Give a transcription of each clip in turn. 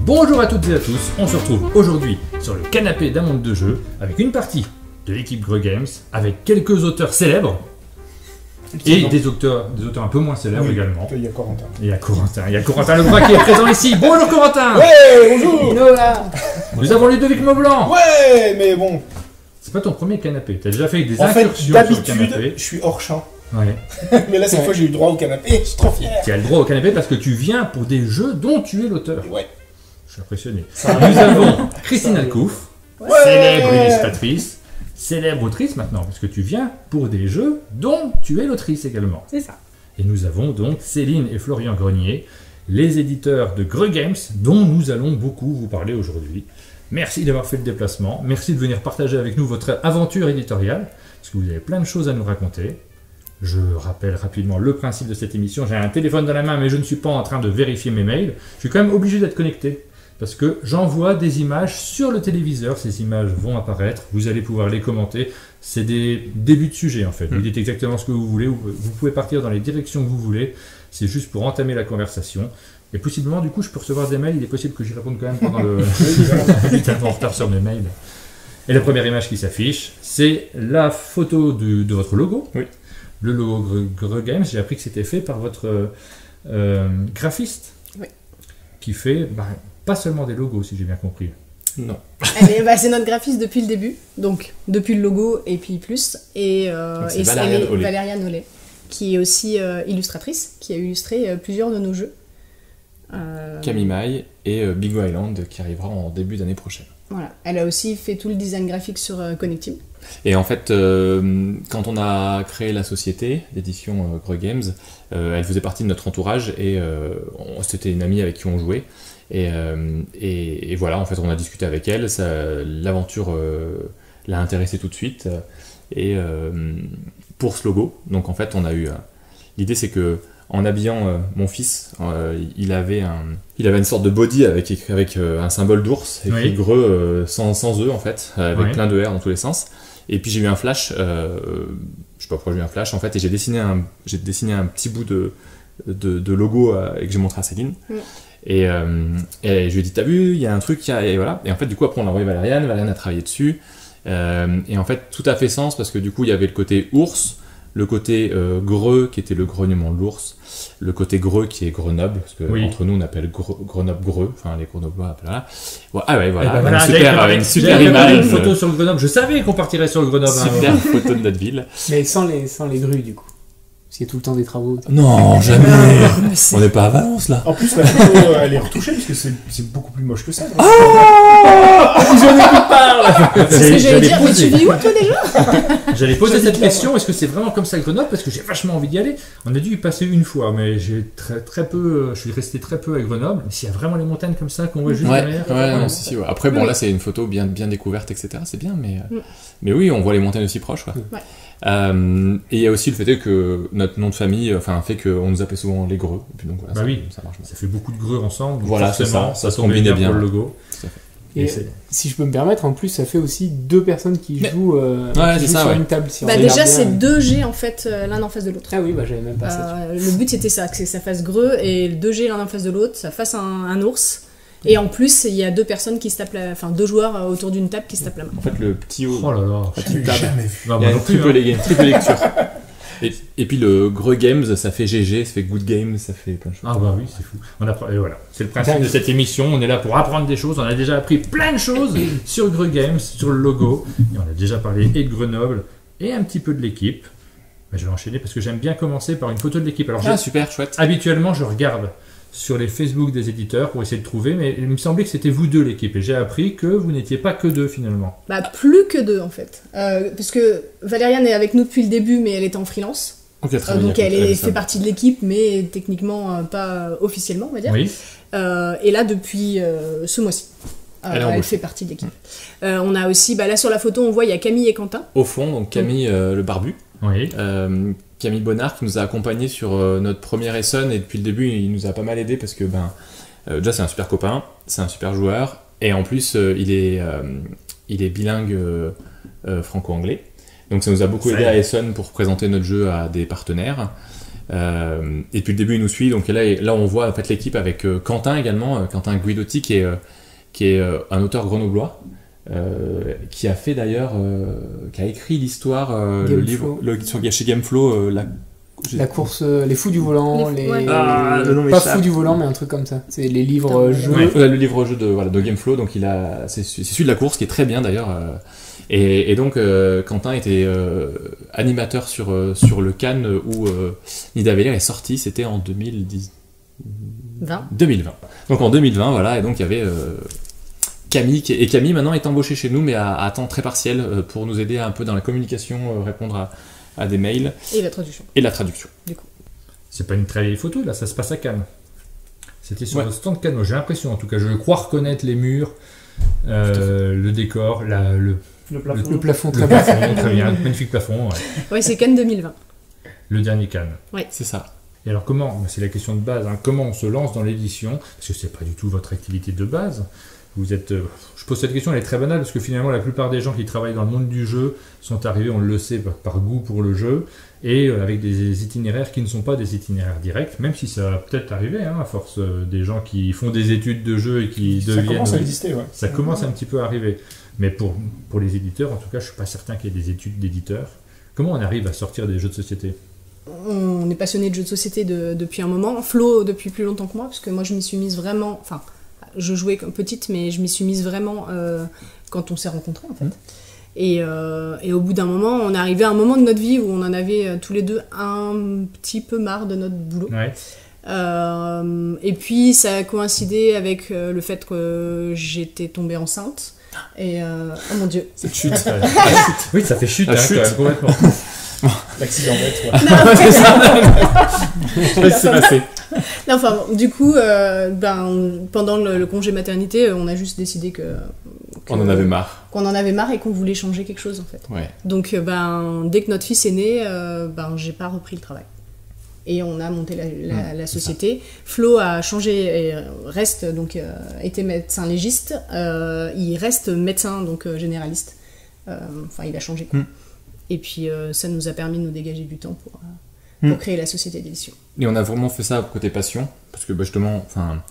Bonjour à toutes et à tous, on se retrouve aujourd'hui sur le canapé d'un monde de jeux avec une partie de l'équipe Greux Games, avec quelques auteurs célèbres et des auteurs un peu moins célèbres également. Il y a Corentin. Il y a Corentin Lebras qui est présent ici. Bonjour Corentin. Ouais, bonjour. Nous avons Ludovic Maublanc. Ouais, mais bon. C'est pas ton premier canapé, t'as déjà fait des En fait, incursions sur le d'habitude, canapé. je suis hors champ. Ouais. Mais là, cette fois, j'ai eu le droit au canapé. Je suis trop fier. Tu as le droit au canapé parce que tu viens pour des jeux dont tu es l'auteur. Ouais. Je suis impressionné. Nous avons Christine Alcouf, célèbre illustratrice, célèbre autrice maintenant, parce que tu viens pour des jeux dont tu es l'autrice également. C'est ça. Et nous avons donc Céline et Florian Grenier, les éditeurs de Greux Games, dont nous allons beaucoup vous parler aujourd'hui. Merci d'avoir fait le déplacement, merci de venir partager avec nous votre aventure éditoriale, parce que vous avez plein de choses à nous raconter. Je rappelle rapidement le principe de cette émission. J'ai un téléphone dans la main, mais je ne suis pas en train de vérifier mes mails. Je suis quand même obligé d'être connecté, parce que j'envoie des images sur le téléviseur. Ces images vont apparaître, vous allez pouvoir les commenter. C'est des débuts de sujet en fait. Vous dites exactement ce que vous voulez, vous pouvez partir dans les directions que vous voulez. C'est juste pour entamer la conversation. Et possiblement, du coup, je peux recevoir des mails. Il est possible que j'y réponde quand même pendant le... Je suis tellement en retard sur mes mails. Et la première image qui s'affiche, c'est la photo de votre logo. Oui. Le logo Greux Games. J'ai appris que c'était fait par votre graphiste. Oui. Qui fait pas seulement des logos, si j'ai bien compris. Non. C'est notre graphiste depuis le début, donc depuis le logo et puis plus. Et c'est et Valériane Ollet. Valériane Ollet, qui est aussi illustratrice, qui a illustré plusieurs de nos jeux. Camille Maille et Bingo Island qui arrivera en début d'année prochaine. Voilà. Elle a aussi fait tout le design graphique sur Connectim. Et en fait, quand on a créé la société d'édition Greux Games, elle faisait partie de notre entourage et c'était une amie avec qui on jouait. Et voilà, en fait, on a discuté avec elle, l'aventure l'a intéressée tout de suite. Et pour ce logo, donc en fait, on a eu... l'idée, c'est que en habillant mon fils, il avait une sorte de body avec un symbole d'ours, écrit Greux sans E en fait, avec plein de R dans tous les sens. Et puis j'ai eu un flash, je sais pas pourquoi j'ai eu un flash en fait, et j'ai dessiné un petit bout de logo et que j'ai montré à Céline. Et je lui ai dit, t'as vu, il y a un truc, et voilà. Et en fait, du coup, après on l'a envoyé Valériane a travaillé dessus. Et en fait, tout a fait sens parce que du coup, il y avait le côté ours, le côté greux qui était le grognement de l'ours, le côté greux qui est Grenoble, parce que entre nous on appelle Grenoble greux, enfin les Grenoblois appellent là. Ah ouais, voilà, une super image. Une photo sur le Grenoble, je savais qu'on partirait sur le Grenoble. Super photo de notre ville. Mais sans les grues du coup. Parce qu'il y a tout le temps des travaux. Non, jamais. On n'est pas à Valence là. En plus, la photo, elle est retouchée parce que c'est beaucoup plus moche que ça. C'est ce que j'allais dire, mais tu vis où toi déjà? J'allais poser cette question, est-ce que c'est vraiment comme ça Grenoble? Parce que j'ai vachement envie d'y aller. On a dû y passer une fois, mais j'ai très peu, je suis resté très peu à Grenoble. Mais s'il y a vraiment les montagnes comme ça qu'on voit juste derrière. Ouais. Après, bon, là c'est une photo bien découverte, etc. C'est bien, mais oui, on voit les montagnes aussi proches. Ouais. Et il y a aussi le fait que notre nom de famille fait qu'on nous appelle souvent les Greux. Et puis donc voilà, ça marche bien. Ça fait beaucoup de Greux ensemble. Voilà, c'est ça se combinait bien pour le logo. Tout à fait. Et si je peux me permettre, en plus, ça fait aussi deux personnes qui jouent, sur une table. Si on Déjà, regarde c'est bien. 2 G en fait, l'un en face de l'autre. Ah oui, j'avais même pas ça. Le but c'était ça, que ça fasse Greux et le 2 G l'un en face de l'autre, ça fasse un ours. Et en plus, il y a 2 personnes qui se tapent deux joueurs autour d'une table qui se tapent la main. En fait, le petit haut. Oh là là, petite table. Jamais vu. Non, Il y a non une plus, triple lecture. Et puis le Greux Games, ça fait GG, ça fait Good Games, ça fait plein de choses. Ah bah oui, c'est fou. Et voilà, c'est le principe de cette émission. On est là pour apprendre des choses. On a déjà appris plein de choses sur Greux Games, sur le logo. Et on a déjà parlé et de Grenoble et un petit peu de l'équipe. Mais je vais enchaîner parce que j'aime bien commencer par une photo de l'équipe. Alors, Super, chouette. habituellement, je regarde sur les Facebook des éditeurs pour essayer de trouver, mais il me semblait que c'était vous deux l'équipe. Et j'ai appris que vous n'étiez pas que 2 finalement. Plus que 2 en fait. Parce que Valériane est avec nous depuis le début, mais elle est en freelance. Okay, très bien, donc elle fait partie de l'équipe, mais techniquement pas officiellement, on va dire. Oui. Et là, depuis ce mois-ci, elle fait partie de l'équipe. On a aussi, là sur la photo, on voit il y a Camille et Quentin. Au fond, donc Camille le barbu. Oui. Camille Bonnard qui nous a accompagnés sur notre première Essonne et depuis le début il nous a pas mal aidé parce que déjà c'est un super copain, c'est un super joueur et en plus il est bilingue franco-anglais. Donc ça nous a beaucoup aidé à Essonne pour présenter notre jeu à des partenaires. Et depuis le début, il nous suit. Donc là on voit en fait l'équipe avec Quentin également, Quentin Guidotti, qui est un auteur grenoblois, qui a fait d'ailleurs, qui a écrit l'histoire, le livre chez Gameflow, La course, les fous du volant, Ouais. le nom pas m'échappe. fous du volant, mais un truc comme ça. C'est les livres jeux. Le livre-jeu de Gameflow, donc c'est celui de la course qui est très bien d'ailleurs. Et donc Quentin était animateur sur le Cannes où Nidavellir est sorti, c'était en 2020. Donc en 2020, voilà, et donc il y avait Camille, et Camille maintenant est embauchée chez nous, mais à temps très partiel pour nous aider un peu dans la communication, répondre à des mails. Et la traduction. Et la traduction. C'est pas une très vieille photo, là, ça se passe à Cannes. C'était sur Ouais. le stand Cannes, j'ai l'impression, en tout cas, je crois reconnaître les murs, le décor, le Le plafond très le bas. plafond, très bien, magnifique plafond, ouais. Ouais, c'est Cannes 2020. Le dernier Cannes. C'est ça. Et alors comment, c'est la question de base, hein, comment on se lance dans l'édition, parce que c'est pas du tout votre activité de base. Vous êtes, je pose cette question, elle est très banale, parce que finalement la plupart des gens qui travaillent dans le monde du jeu sont arrivés, on le sait, par goût pour le jeu, et avec des itinéraires qui ne sont pas des itinéraires directs, même si ça va peut-être arriver, hein, à force des gens qui font des études de jeu et qui Ça deviennent... commence à exister, ouais. Ça commence un petit peu à arriver. Mais pour les éditeurs, en tout cas, je suis pas certain qu'il y ait des études d'éditeurs. Comment on arrive à sortir des jeux de société ? On est passionné de jeux de société depuis un moment. Flo depuis plus longtemps que moi, parce que moi je m'y suis mise vraiment. Enfin, je jouais comme petite, mais je m'y suis mise vraiment quand on s'est rencontrés en fait. Et au bout d'un moment, on est arrivé à un moment de notre vie où on en avait tous les deux un petit peu marre de notre boulot. Ouais. Et puis ça a coïncidé avec le fait que j'étais tombée enceinte. Et oh mon dieu. Cette chute. Oui, ça fait chute, La hein, chute. quand même, complètement. L'accident bête, ouais. Je sais pas ce qui s'est passé. Non, enfin, bon, du coup, pendant le congé maternité, on a juste décidé On en avait marre. qu'on en avait marre et qu'on voulait changer quelque chose en fait. Ouais. Donc, dès que notre fils est né, j'ai pas repris le travail. Et on a monté la société. Flo a changé et reste donc était médecin légiste. Il reste médecin donc généraliste. Enfin, il a changé quoi. Et puis ça nous a permis de nous dégager du temps pour créer la société d'édition. Et on a vraiment fait ça côté passion, parce que justement, enfin,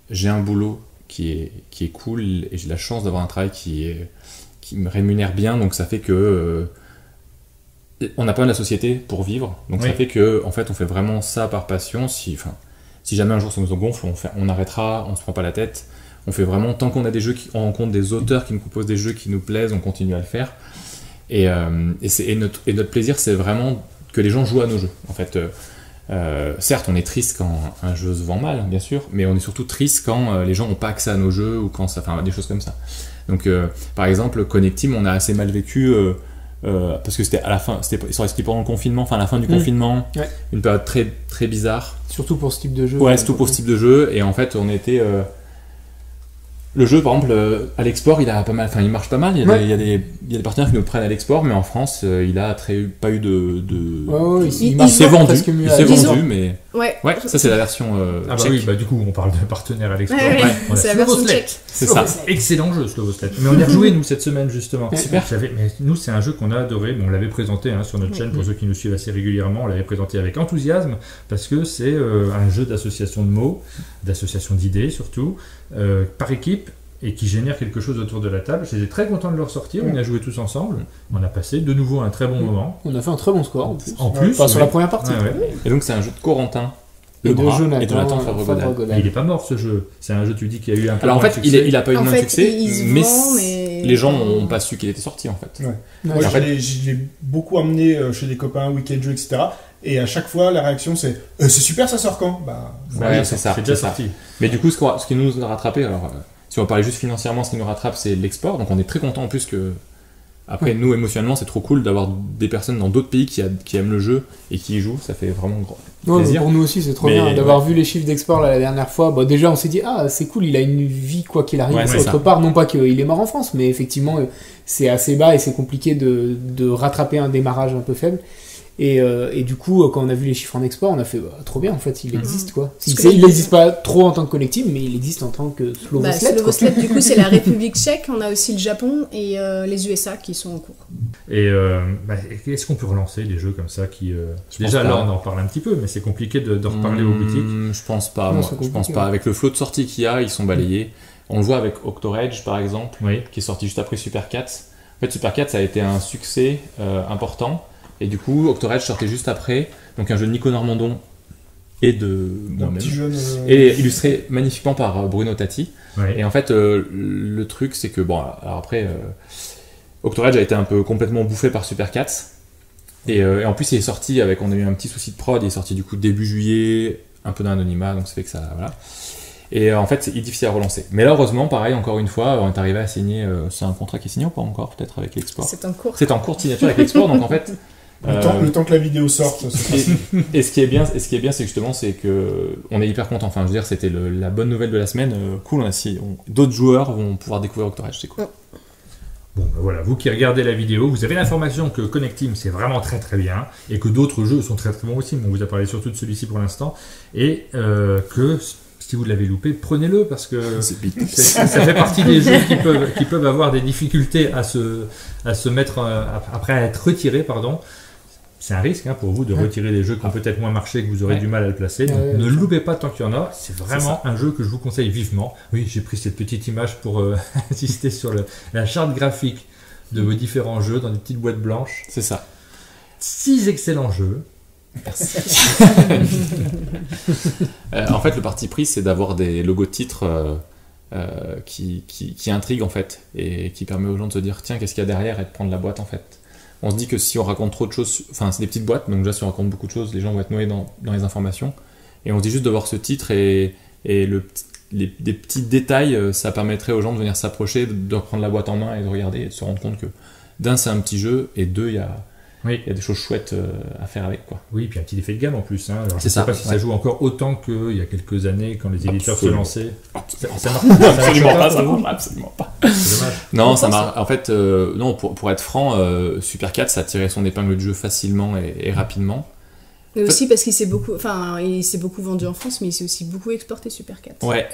j'ai un boulot qui est cool et j'ai la chance d'avoir un travail qui me rémunère bien, donc ça fait que on n'a pas la société pour vivre, donc Oui. ça fait que en fait on fait vraiment ça par passion. Si jamais un jour ça nous gonfle, on arrêtera, on se prend pas la tête. On fait vraiment, tant qu'on a des jeux, on rencontre des auteurs qui nous proposent des jeux qui nous plaisent, on continue à le faire. Et notre plaisir, c'est vraiment que les gens jouent à nos jeux. En fait, certes, on est triste quand un jeu se vend mal, bien sûr, mais on est surtout triste quand les gens n'ont pas accès à nos jeux ou quand ça, enfin, des choses comme ça. Donc, par exemple, Connectim, on a assez mal vécu parce que c'était à la fin, c'était pendant le confinement, enfin à la fin du confinement, Ouais. une période très très bizarre. Surtout pour ce type de jeu. Ouais, c'est tout pour ce type de jeu. Et en fait, on était. Le jeu, par exemple, à l'export, il a pas mal. Enfin, il marche pas mal. Il y a des partenaires qui nous le prennent à l'export, mais en France, il a pas eu de. Ouais, Il il marche s'est vendu. presque mieux Il à s'est l'époque. vendu, mais. Ouais. Ouais, ça c'est la version Ah bah tchèque. oui, bah du coup, on parle de partenaire à l'export. Ouais, On a c'est la version Slovo Sled. tchèque. C'est ça. Excellent jeu, Slovo Sled. Mais on y a rejoué, nous, cette semaine, justement. Super. Mais nous, c'est un jeu qu'on a adoré. Mais on l'avait présenté sur notre chaîne, pour ceux qui nous suivent assez régulièrement. On l'avait présenté avec enthousiasme, parce que c'est un jeu d'association de mots, d'association d'idées, surtout, par équipe, et qui génère quelque chose autour de la table. J'étais très content de le ressortir. On y a joué tous ensemble. On a passé de nouveau un très bon moment. On a fait un très bon score en plus. En plus, Enfin, sur oui. la première partie. Ouais, ouais. Et donc c'est un jeu de Corentin Et de Lebras Jonathan, et de Jonathan Favre-Godal. Mais il est pas mort, ce jeu. C'est un jeu, tu dis, qui a eu un peu Alors en moins fait, de succès. il a pas eu En moins de fait, succès, il se mais vend, mais- les gens n'ont pas su qu'il était sorti en fait. Ouais. Ouais. Moi, En fait- je l'ai beaucoup amené chez des copains, week-end jeux, etc. Et à chaque fois, la réaction c'est c'est super, ça sort quand ? Bah, Ouais, c'est ça. C'est déjà c'est ça. sorti. Mais du coup, ce qui nous a rattrapé, alors si on va parler juste financièrement, ce qui nous rattrape, c'est l'export. Donc on est très content en plus que. Après, nous, émotionnellement, c'est trop cool d'avoir des personnes dans d'autres pays qui aiment le jeu et qui y jouent. Ça fait vraiment grand Ouais, plaisir. pour nous aussi, c'est trop Mais, bien d'avoir ouais. vu les chiffres d'export là, la dernière fois. Bah, déjà, on s'est dit, ah, c'est cool, il a une vie quoi qu'il arrive Ouais, c'est autre ça. part. Non pas qu'il est mort en France, mais effectivement, c'est assez bas et c'est compliqué de rattraper un démarrage un peu faible. Et du coup, quand on a vu les chiffres en export, on a fait trop bien, en fait, il existe quoi. Parce que Il n'existe pas trop en tant que collectif, mais il existe en tant que Slovosled. Slovosled, du coup, c'est la République tchèque, on a aussi le Japon et les USA qui sont en cours. Et est-ce qu'on peut relancer des jeux comme ça qui... Déjà pense là, pas. on en parle un petit peu, mais c'est compliqué d'en reparler aux boutiques. Je pense pas, Non, moi. c'est Je pense compliqué, pas. ouais. Avec le flot de sorties qu'il y a, ils sont balayés. On le voit avec Octorage, par exemple, Oui. qui est sorti juste après Super Cats. En fait, Super Cats a été un succès important. Et du coup, Octorage sortait juste après. Donc un jeu de Nico Normandon et de Un moi-même. petit jeune. Et illustré magnifiquement par Bruno Tati. Ouais. Et en fait, le truc, c'est que, bon, alors après, Octorage a été un peu complètement bouffé par Super Cats. Et en plus, il est sorti avec, on a eu un petit souci de prod, il est sorti du coup début juillet, un peu d'anonymat, donc ça fait que ça, voilà. Et en fait, c'est difficile à relancer. Mais là, heureusement, pareil, encore une fois, on est arrivé à signer, c'est un contrat qui est signé ou pas encore, peut-être, avec l'Export. C'est en cours. C'est en cours de signature avec l'Export, donc en fait... Le temps que la vidéo sorte, ça se passe. Et ce qui est bien, c'est justement, c'est que on est hyper content. Enfin, je veux dire, c'était la bonne nouvelle de la semaine. Cool, d'autres joueurs vont pouvoir découvrir Octorage, c'est cool. Bon, ben voilà, vous qui regardez la vidéo, vous avez l'information que Connect Team c'est vraiment très très bien et que d'autres jeux sont très très bons aussi. On vous a parlé surtout de celui-ci pour l'instant et que si vous l'avez loupé, prenez-le parce que ça fait partie des jeux qui peuvent avoir des difficultés à se mettre après à être retirés, pardon. C'est un risque pour vous de retirer des jeux qui ont peut-être moins marché, que vous aurez du mal à le placer. Donc ne le loupez pas tant qu'il y en a. C'est vraiment un jeu que je vous conseille vivement. Oui, j'ai pris cette petite image pour insister sur la charte graphique de vos différents jeux dans des petites boîtes blanches. C'est ça. 6 excellents jeux. En fait, le parti pris, c'est d'avoir des logos de titres qui intriguent en fait et qui permet aux gens de se dire tiens, qu'est-ce qu'il y a derrière et de prendre la boîte en fait. On se dit que si on raconte trop de choses, enfin c'est des petites boîtes, donc déjà si on raconte beaucoup de choses, les gens vont être noyés dans les informations. Et on se dit juste de voir ce titre et des petits détails, ça permettrait aux gens de venir s'approcher, de reprendre la boîte en main et de regarder et de se rendre compte que d'un c'est un petit jeu et deux il y a des choses chouettes à faire avec quoi. Oui, puis un petit effet de gamme en plus. Alors, je ne C'est sais ça, pas si ça ouais. joue encore autant qu'il y a quelques années quand les éditeurs Absolument. se lançaient. Ça marche Absolument pas, pas, pour ça vous marche absolument pas. C'est dommage. Non, ça marche. En fait, non, pour être franc, Super 4, ça a tiré son épingle du jeu facilement et rapidement. Mais aussi parce qu'il s'est beaucoup vendu en France, mais il s'est aussi beaucoup exporté Super 4. Ouais.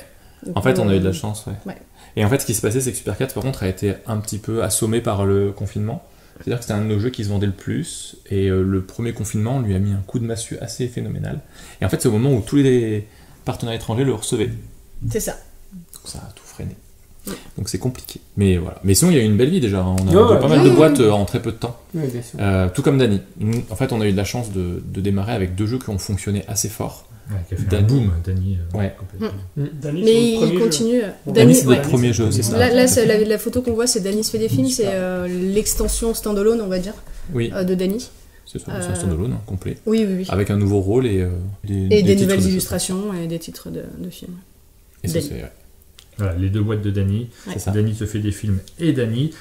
Donc, En fait, on a eu de la chance, ouais. Ouais. Et en fait, ce qui s'est passé, c'est que Super 4, par contre, a été un petit peu assommé par le confinement. C'est-à-dire que c'était un de nos jeux qui se vendait le plus. Et le premier confinement, on lui a mis un coup de massue assez phénoménal. Et en fait, c'est au moment où tous les partenaires étrangers le recevaient. C'est ça. Donc ça a tout freiné. Ouais. Donc c'est compliqué. Mais voilà. Mais sinon, il y a eu une belle vie déjà. On a Ouais, vendu pas mal de ouais. boîtes en très peu de temps. Oui, bien sûr. Tout comme Dany. En fait, on a eu de la chance de démarrer avec deux jeux qui ont fonctionné assez fort. Ouais, qui a fait un Dany. boom, Dany. Ouais. Complètement. Dany, Mais c'est il notre premier jeu. continue. Dany, c'est ouais. notre premier jeu, c'est ça. Là c'est la photo qu'on voit, c'est Dany se fait des films, c'est l'extension standalone, on va dire, Oui, de Dany. c'est ça. C'est un standalone complet. Oui, oui, oui. Avec un nouveau rôle et Et des titres nouvelles de jeux. illustrations et des titres de films. Et ça, Dany. c'est Voilà, les deux boîtes de Dany. Ouais. c'est ça. Dany se fait des films et Dany.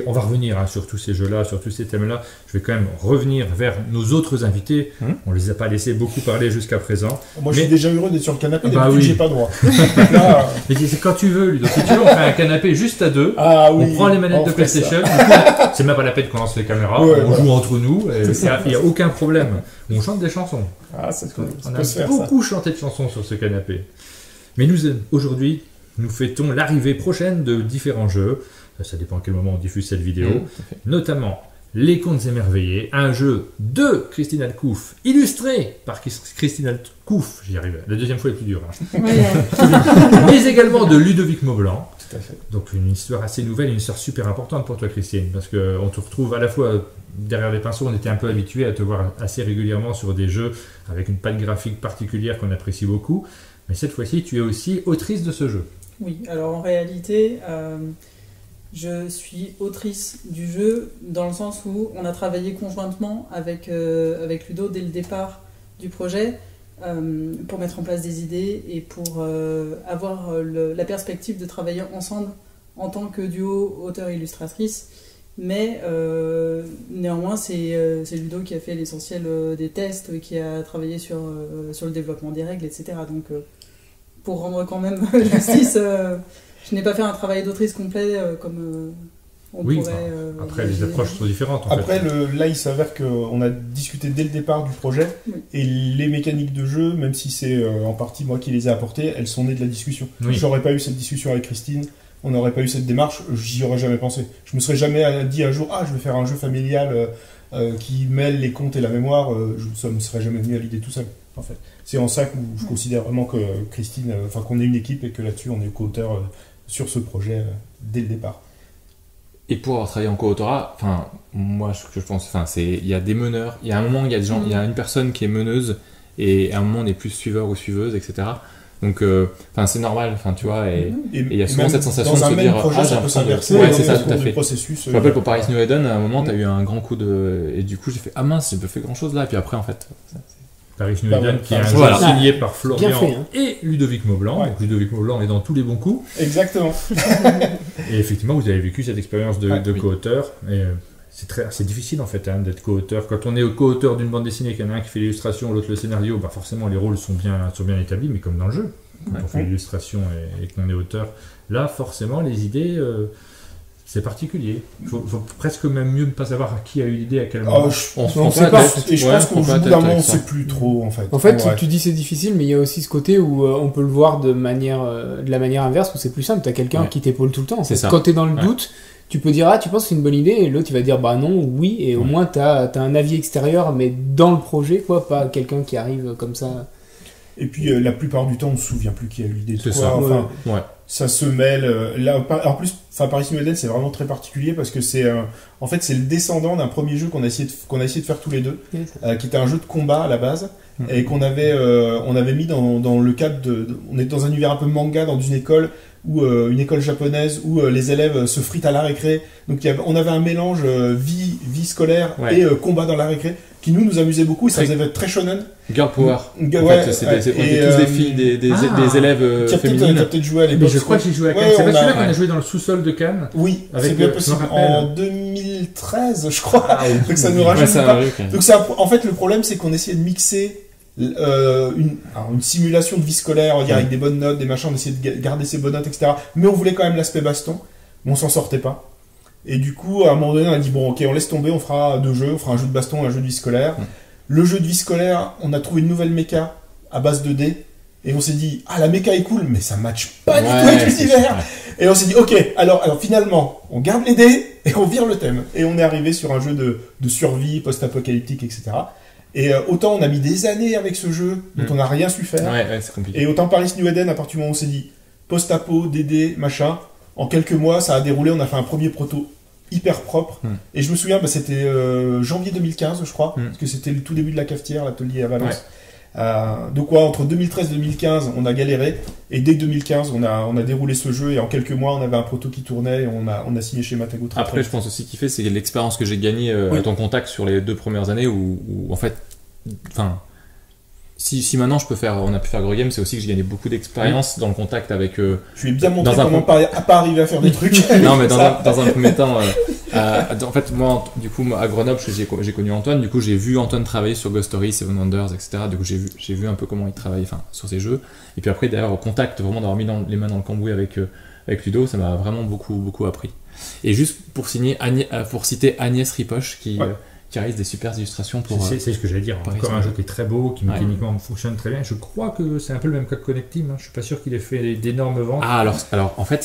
On va revenir sur tous ces jeux-là, sur tous ces thèmes-là. Je vais quand même revenir vers nos autres invités. On les a pas laissés beaucoup parler jusqu'à présent. Moi, je suis déjà heureux d'être sur le canapé, Bah d'habitude, oui. j'ai pas droit. Là, Mais c'est quand tu veux, Ludo. Si tu veux, on fait un canapé juste à deux. ah oui, On prend les manettes on de fait ça. PlayStation. Du coup, c'est même pas la peine qu'on lance les caméras. Ouais, on voilà. joue entre nous. Il n'y a aucun problème. On chante des chansons. Ah, ça peut On a se faire, ça. beaucoup chanté de chansons sur ce canapé. Mais aujourd'hui, nous fêtons l'arrivée prochaine de différents jeux. Ça dépend à quel moment on diffuse cette vidéo. Tout à fait. Notamment Les Contes Émerveillés, un jeu de Christine Alcouf, illustré par Christine Alcouf, j'y arrive, la deuxième fois est plus dure, mais également de Ludovic Maublanc. Tout à fait. Donc une histoire assez nouvelle, une histoire super importante pour toi Christine, parce qu'on te retrouve à la fois derrière les pinceaux, on était un peu habitué à te voir assez régulièrement sur des jeux avec une patte graphique particulière qu'on apprécie beaucoup, mais cette fois-ci tu es aussi autrice de ce jeu. Oui, alors en réalité, je suis autrice du jeu dans le sens où on a travaillé conjointement avec Ludo dès le départ du projet pour mettre en place des idées et pour avoir la perspective de travailler ensemble en tant que duo auteur-illustratrice. Mais néanmoins, c'est Ludo qui a fait l'essentiel des tests, qui a travaillé sur le développement des règles, etc. Donc, pour rendre quand même justice, je n'ai pas fait un travail d'autrice complet on Oui, pourrait... après, les approches sont différentes. En Après, fait. là, il s'avère qu'on a discuté dès le départ du projet, Oui. et les mécaniques de jeu, même si c'est en partie moi qui les ai apportées, elles sont nées de la discussion. Oui. J'aurais pas eu cette discussion avec Christine, on n'aurait pas eu cette démarche, j'y aurais jamais pensé. Je me serais jamais dit un jour, je vais faire un jeu familial qui mêle les contes et la mémoire, ça me serait jamais venu à l'idée tout seul, en fait. C'est en ça que je considère vraiment que Christine, qu'on est une équipe et que là-dessus, on est co-auteur sur ce projet dès le départ. Et pour avoir travaillé en co-autorat, moi, ce que je pense, il y a des meneurs. Il y a un moment, il y a des gens, il y a une personne qui est meneuse, et à un moment, on est plus suiveur ou suiveuse, etc. Donc, c'est normal, tu vois, et il y a souvent même cette sensation de dans un se même dire, projet, j'ai ça peut l'impression de... s'inverser. Ouais, c'est ça, tout à Du fait. processus, Je me rappelle pour Paris New Eden, à un moment, t'as eu un grand coup de... Et du coup, j'ai fait, mince, j'ai pas fait grand chose là, et puis après, en fait... Paris New Bah, Eden, ouais. qui est un Voilà. jeu signé par Florian Bien fait, hein. et Ludovic Maublanc. Ouais. Donc, Ludovic Maublanc est dans tous les bons coups. Exactement. Et effectivement, vous avez vécu cette expérience de Oui. co-auteur. Et c'est difficile en fait d'être co-auteur. Quand on est co-auteur d'une bande dessinée, qu'il y en a un qui fait l'illustration, l'autre le scénario, forcément les rôles sont bien établis, mais comme dans le jeu, quand on fait l'illustration et qu'on est auteur, là forcément les idées, c'est particulier. Il faut presque même mieux ne pas savoir qui a eu l'idée à quel moment. On se On prend sait pas pas. la tête. Et je Ouais, pense on se qu'au prend pas bout la d'un tête moment, on avec ça. sait plus trop, en fait. En fait, Ouais. tu dis c'est difficile, mais il y a aussi ce côté où on peut le voir de la manière inverse, où c'est plus simple. T'as quelqu'un Ouais. qui t'épaule tout le temps. C'est ça. Quand t'es dans le Ouais. doute, tu peux dire tu penses que c'est une bonne idée, et l'autre il va dire non, oui, et au moins t'as un avis extérieur, mais dans le projet, quoi, pas quelqu'un qui arrive comme ça. Et puis, la plupart du temps, on ne se souvient plus qui a eu l'idée de C'est quoi. ça. Enfin, Ouais. ça se mêle. Là, en plus, Paris New Eden, c'est vraiment très particulier parce que c'est le descendant d'un premier jeu qu'on a essayé de faire tous les deux, qui était un jeu de combat à la base, et qu'on avait mis dans le cadre on est dans un univers un peu manga, dans une école une école japonaise où les élèves se fritent à la récré. Donc on avait un mélange vie scolaire et combat dans la récré qui nous amusait beaucoup, et ça faisait très shonen. Girl Power. Ouais, En fait, on était tous des filles, des élèves T'as féminines. peut-être joué à Mais l'époque. je crois que j'ai joué à Cannes. Ouais, c'est pas on a- celui-là qu'on a joué dans le sous-sol de Cannes. Oui, Avec, c'est bien je possible. me rappelle. En 2013, je crois. Donc ça nous Ouais, rajeunit c'est un pas. truc. Donc en fait, le problème, c'est qu'on essayait de mixer une simulation de vie scolaire, avec des bonnes notes, des machins, on essayait de garder ses bonnes notes, etc. Mais on voulait quand même l'aspect baston, mais on s'en sortait pas. Et du coup, à un moment donné, on a dit bon, ok, on laisse tomber, on fera deux jeux, on fera un jeu de baston et un jeu de vie scolaire. Le jeu de vie scolaire, on a trouvé une nouvelle méca à base de dés. Et on s'est dit, la méca est cool, mais ça matche pas du tout avec l'univers. Et on s'est dit, ok, alors finalement, on garde les dés et on vire le thème. Et on est arrivé sur un jeu de survie, post-apocalyptique, etc. Et autant on a mis des années avec ce jeu, dont on n'a rien su faire. Ouais, c'est compliqué. Et autant Paris New Eden, à partir du moment où on s'est dit, post-apo, DD, machin, en quelques mois, ça a déroulé, on a fait un premier proto hyper propre. Et je me souviens, c'était janvier 2015, je crois, parce que c'était le tout début de la cafetière, l'atelier à Valence. Donc entre 2013 et 2015, on a galéré, et dès 2015, on a déroulé ce jeu, et en quelques mois, on avait un proto qui tournait, et on a signé chez Matago. Après, je pense aussi qu'il fait, c'est l'expérience que j'ai gagnée à ton contact sur les 2 premières années, où en fait, si maintenant on a pu faire Gros Game, c'est aussi que j'ai gagné beaucoup d'expérience dans le contact avec. Je lui ai bien montré dans comment pas arriver à faire des trucs. Non, mais dans un premier temps, en fait, moi, du coup, à Grenoble, j'ai connu Antoine. Du coup, j'ai vu Antoine travailler sur Ghost Story, Seven Wonders, etc. Du coup, j'ai vu un peu comment il travaille, sur ces jeux. Et puis après, d'ailleurs, au contact, vraiment d'avoir mis les mains dans le cambouis avec Ludo, ça m'a vraiment beaucoup appris. Et juste pour citer Agnès Ripoche, qui réalise des super illustrations pour. C'est ce que j'allais dire. Paris Encore un jeu qui est très beau, qui mécaniquement fonctionne très bien. Je crois que c'est un peu le même code Connect Team. Je suis pas sûr qu'il ait fait d'énormes ventes. Alors en fait,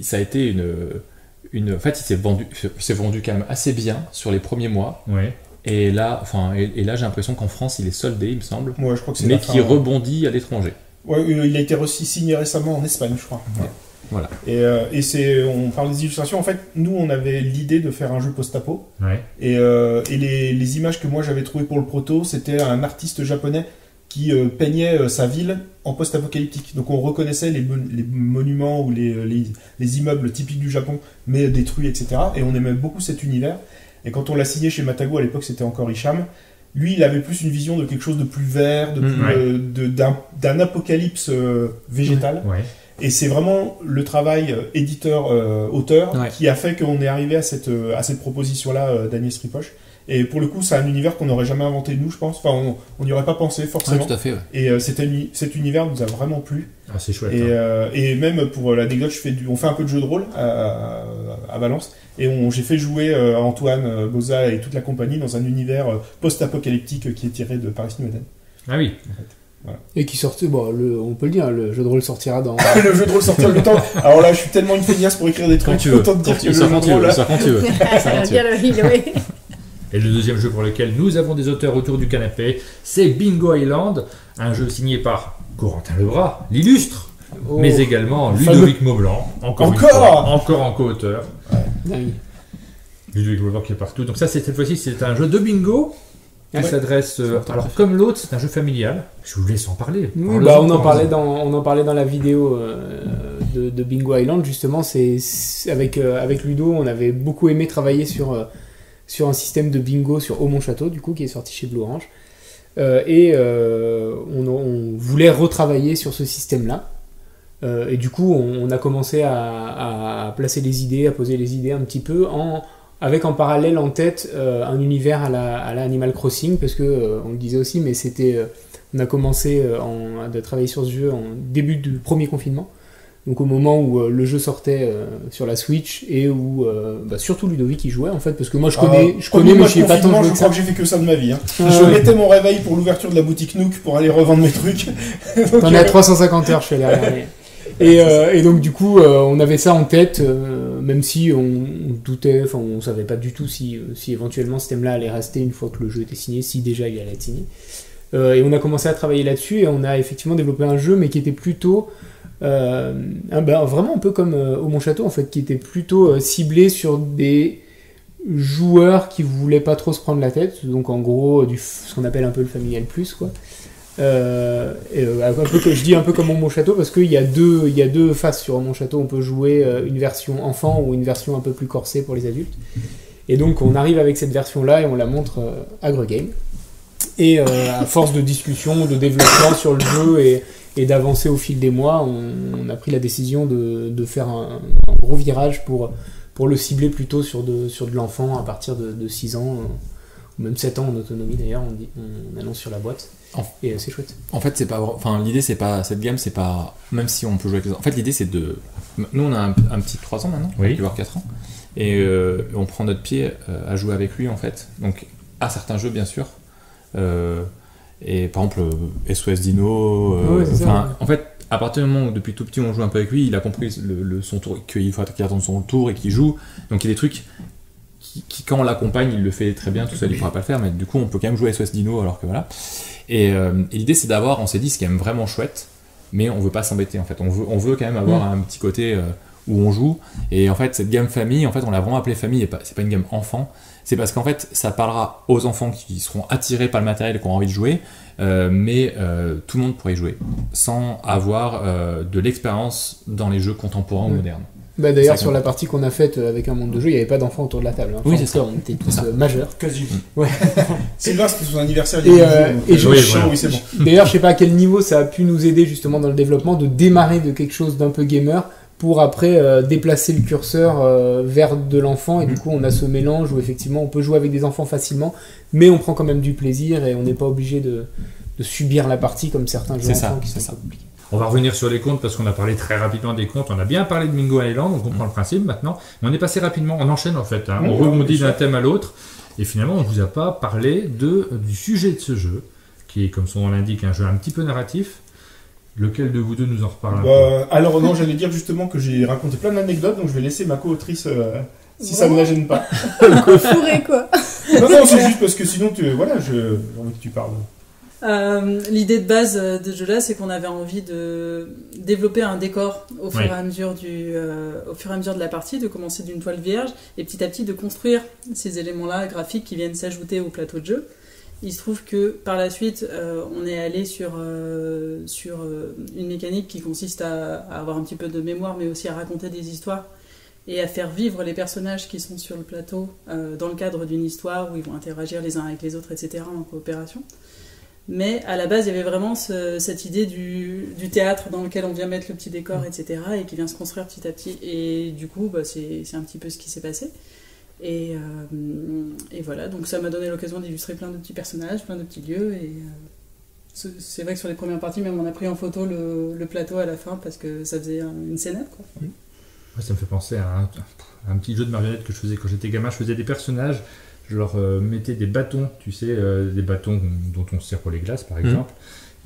ça a été en fait, il s'est vendu quand même assez bien sur les premiers mois. Ouais. Et là, j'ai l'impression qu'en France, il est soldé, il me semble. Ouais, je crois que c'est mais qui rebondit à l'étranger. Ouais, il a été signé récemment en Espagne, je crois. Ouais. Voilà. Et on parle des illustrations. En fait, nous, on avait l'idée de faire un jeu post-apo. Ouais. Et les images que moi j'avais trouvées pour le proto, c'était un artiste japonais qui peignait sa ville en post-apocalyptique. Donc on reconnaissait les monuments ou les immeubles typiques du Japon, mais détruits, etc. Et on aimait beaucoup cet univers. Et quand on l'a signé chez Matago, à l'époque c'était encore Hicham, lui il avait plus une vision de quelque chose de plus vert, d'un apocalypse végétal. Ouais. Et c'est vraiment le travail éditeur-auteur qui a fait qu'on est arrivé à cette proposition-là d'Agnès Ripoche. Et pour le coup, c'est un univers qu'on n'aurait jamais inventé nous, je pense. Enfin, on n'y aurait pas pensé forcément. Ouais, tout à fait. Ouais. Et cet univers nous a vraiment plu. Ah, c'est chouette. Et même pour l'anecdote, on fait un peu de jeu de rôle à Valence. Et j'ai fait jouer Antoine Boza et toute la compagnie dans un univers post-apocalyptique qui est tiré de Paris New Eden. Ah oui. En fait. Voilà. Et qui sortait, bon, on peut le dire, le jeu de rôle sortira dans. Le jeu de rôle sortira le temps. Alors là, je suis tellement une feignasse pour écrire des trucs. Quand tu veux. Autant te dire que le Ça jeu quand de tu rôle, veux. là. Ça quand tu veux. Bien le heal, oui. Et le deuxième jeu pour lequel nous avons des auteurs autour du canapé, c'est Bingo Island, un jeu signé par Corentin Lebras, l'illustre, Oh. mais également Ludovic Maublanc, encore en co-auteur. Dingue. Ludovic Maublanc qui est partout. Donc ça, cette fois-ci, c'est un jeu de bingo qui s'adresse... alors comme l'autre, c'est un jeu familial. Je vous laisse en parler. Oui, bah, on en parlait dans la vidéo de Bingo Island, justement. C'est avec Ludo, on avait beaucoup aimé travailler sur un système de bingo sur Haut-Mon-Château, du coup, qui est sorti chez Blue Orange. On voulait retravailler sur ce système-là. Et du coup, on a commencé à placer les idées, à poser les idées un petit peu, avec en parallèle en tête un univers à la Animal Crossing, parce que on le disait aussi, mais on a commencé à travailler sur ce jeu en début du premier confinement. Donc au moment où le jeu sortait sur la Switch et où surtout Ludovic y jouait en fait, parce que moi je connais mais je sais pas tant joué je que crois ça. que j'ai fait que ça de ma vie. Hein. Ah, je ouais. mettais mon réveil pour l'ouverture de la boutique Nook pour aller revendre mes trucs. Donc, T'en es à 350 heures, je suis allé regarder. Et donc du coup on avait ça en tête, même si on doutait, enfin on savait pas du tout si éventuellement ce thème-là allait rester une fois que le jeu était signé, si déjà il allait être signé. Et on a commencé à travailler là-dessus et on a effectivement développé un jeu, mais qui était plutôt vraiment un peu comme Haut-Mon-Château en fait, qui était plutôt ciblé sur des joueurs qui voulaient pas trop se prendre la tête, donc en gros ce qu'on appelle un peu le familial plus quoi. Je dis un peu comme Haut-Mon-Château parce qu'il y a deux faces sur Haut-Mon-Château. On peut jouer une version enfant ou une version un peu plus corsée pour les adultes. Et donc on arrive avec cette version-là et on la montre à Gregame. Et à force de discussion, de développement sur le jeu et d'avancer au fil des mois, on a pris la décision de faire un gros virage pour le cibler plutôt sur de l'enfant à partir de 6 ans, ou même 7 ans en autonomie d'ailleurs, on annonce sur la boîte. Et c'est chouette. En fait, l'idée, c'est pas cette gamme, c'est pas même si on peut jouer avec les enfants. En fait, l'idée, c'est nous, on a un petit de 3 ans maintenant, oui. qui va avoir 4 ans, et on prend notre pied à jouer avec lui en fait. Donc, à certains jeux, bien sûr. Et par exemple, SOS Dino. En fait, à partir du moment où depuis tout petit on joue un peu avec lui, il a compris son tour, qu'il faut qu'il attende son tour et qu'il joue. Donc, il y a des trucs qui quand on l'accompagne, il le fait très bien, tout seul, il pourra pas le faire, mais du coup, on peut quand même jouer SOS Dino, alors que voilà. Et l'idée, c'est on s'est dit, c'est quand même vraiment chouette, mais on veut pas s'embêter en fait. On veut quand même avoir un petit côté où on joue. Et en fait, cette gamme famille, en fait, on l'a vraiment appelée famille, et c'est pas une gamme enfant. C'est parce qu'en fait, ça parlera aux enfants qui seront attirés par le matériel et qui ont envie de jouer, mais tout le monde pourrait y jouer, sans avoir de l'expérience dans les jeux contemporains ou modernes. Bah d'ailleurs, sur la partie qu'on a faite avec un monde de jeu, il n'y avait pas d'enfants autour de la table. Hein. Oui, c'est ça. On était tous majeurs. Quasi. Ouais. Sylvain, c'était son anniversaire. Oui, c'est bon. D'ailleurs, je sais pas à quel niveau ça a pu nous aider justement dans le développement de démarrer de quelque chose d'un peu gamer pour après déplacer le curseur vers de l'enfant. Et du coup, on a ce mélange où effectivement, on peut jouer avec des enfants facilement, mais on prend quand même du plaisir et on n'est pas obligé de subir la partie comme certains jeux enfants qui sont compliqués. On va revenir sur les comptes parce qu'on a parlé très rapidement des comptes. On a bien parlé de Bingo Island, on comprend le principe maintenant. Mais on est passé rapidement, on enchaîne en fait. On rebondit d'un thème à l'autre. Et finalement, on ne vous a pas parlé du sujet de ce jeu, qui est, comme son nom l'indique, un jeu un petit peu narratif. Lequel de vous deux nous en reparle un peu ? Alors non, j'allais dire justement que j'ai raconté plein d'anecdotes, donc je vais laisser ma co-autrice si ça ne la gêne pas. Fourré quoi. Non, c'est juste parce que sinon, j'ai envie que tu parles. L'idée de base de ce jeu-là, c'est qu'on avait envie de développer un décor au fur et à mesure de la partie, de commencer d'une toile vierge et petit à petit de construire ces éléments-là graphiques qui viennent s'ajouter au plateau de jeu. Il se trouve que par la suite, on est allé sur une mécanique qui consiste à avoir un petit peu de mémoire, mais aussi à raconter des histoires et à faire vivre les personnages qui sont sur le plateau dans le cadre d'une histoire où ils vont interagir les uns avec les autres, etc. en coopération. Mais à la base, il y avait vraiment cette idée du théâtre dans lequel on vient mettre le petit décor, etc. et qui vient se construire petit à petit. Et du coup, c'est un petit peu ce qui s'est passé. Et voilà, donc ça m'a donné l'occasion d'illustrer plein de petits personnages, plein de petits lieux. Et c'est vrai que sur les premières parties, même on a pris en photo le plateau à la fin parce que ça faisait une scénette, quoi. Ouais, ça me fait penser à un petit jeu de marionnettes que je faisais quand j'étais gamin. Je faisais des personnages, je leur mettais des bâtons, tu sais, des bâtons dont on se sert pour les glaces par exemple.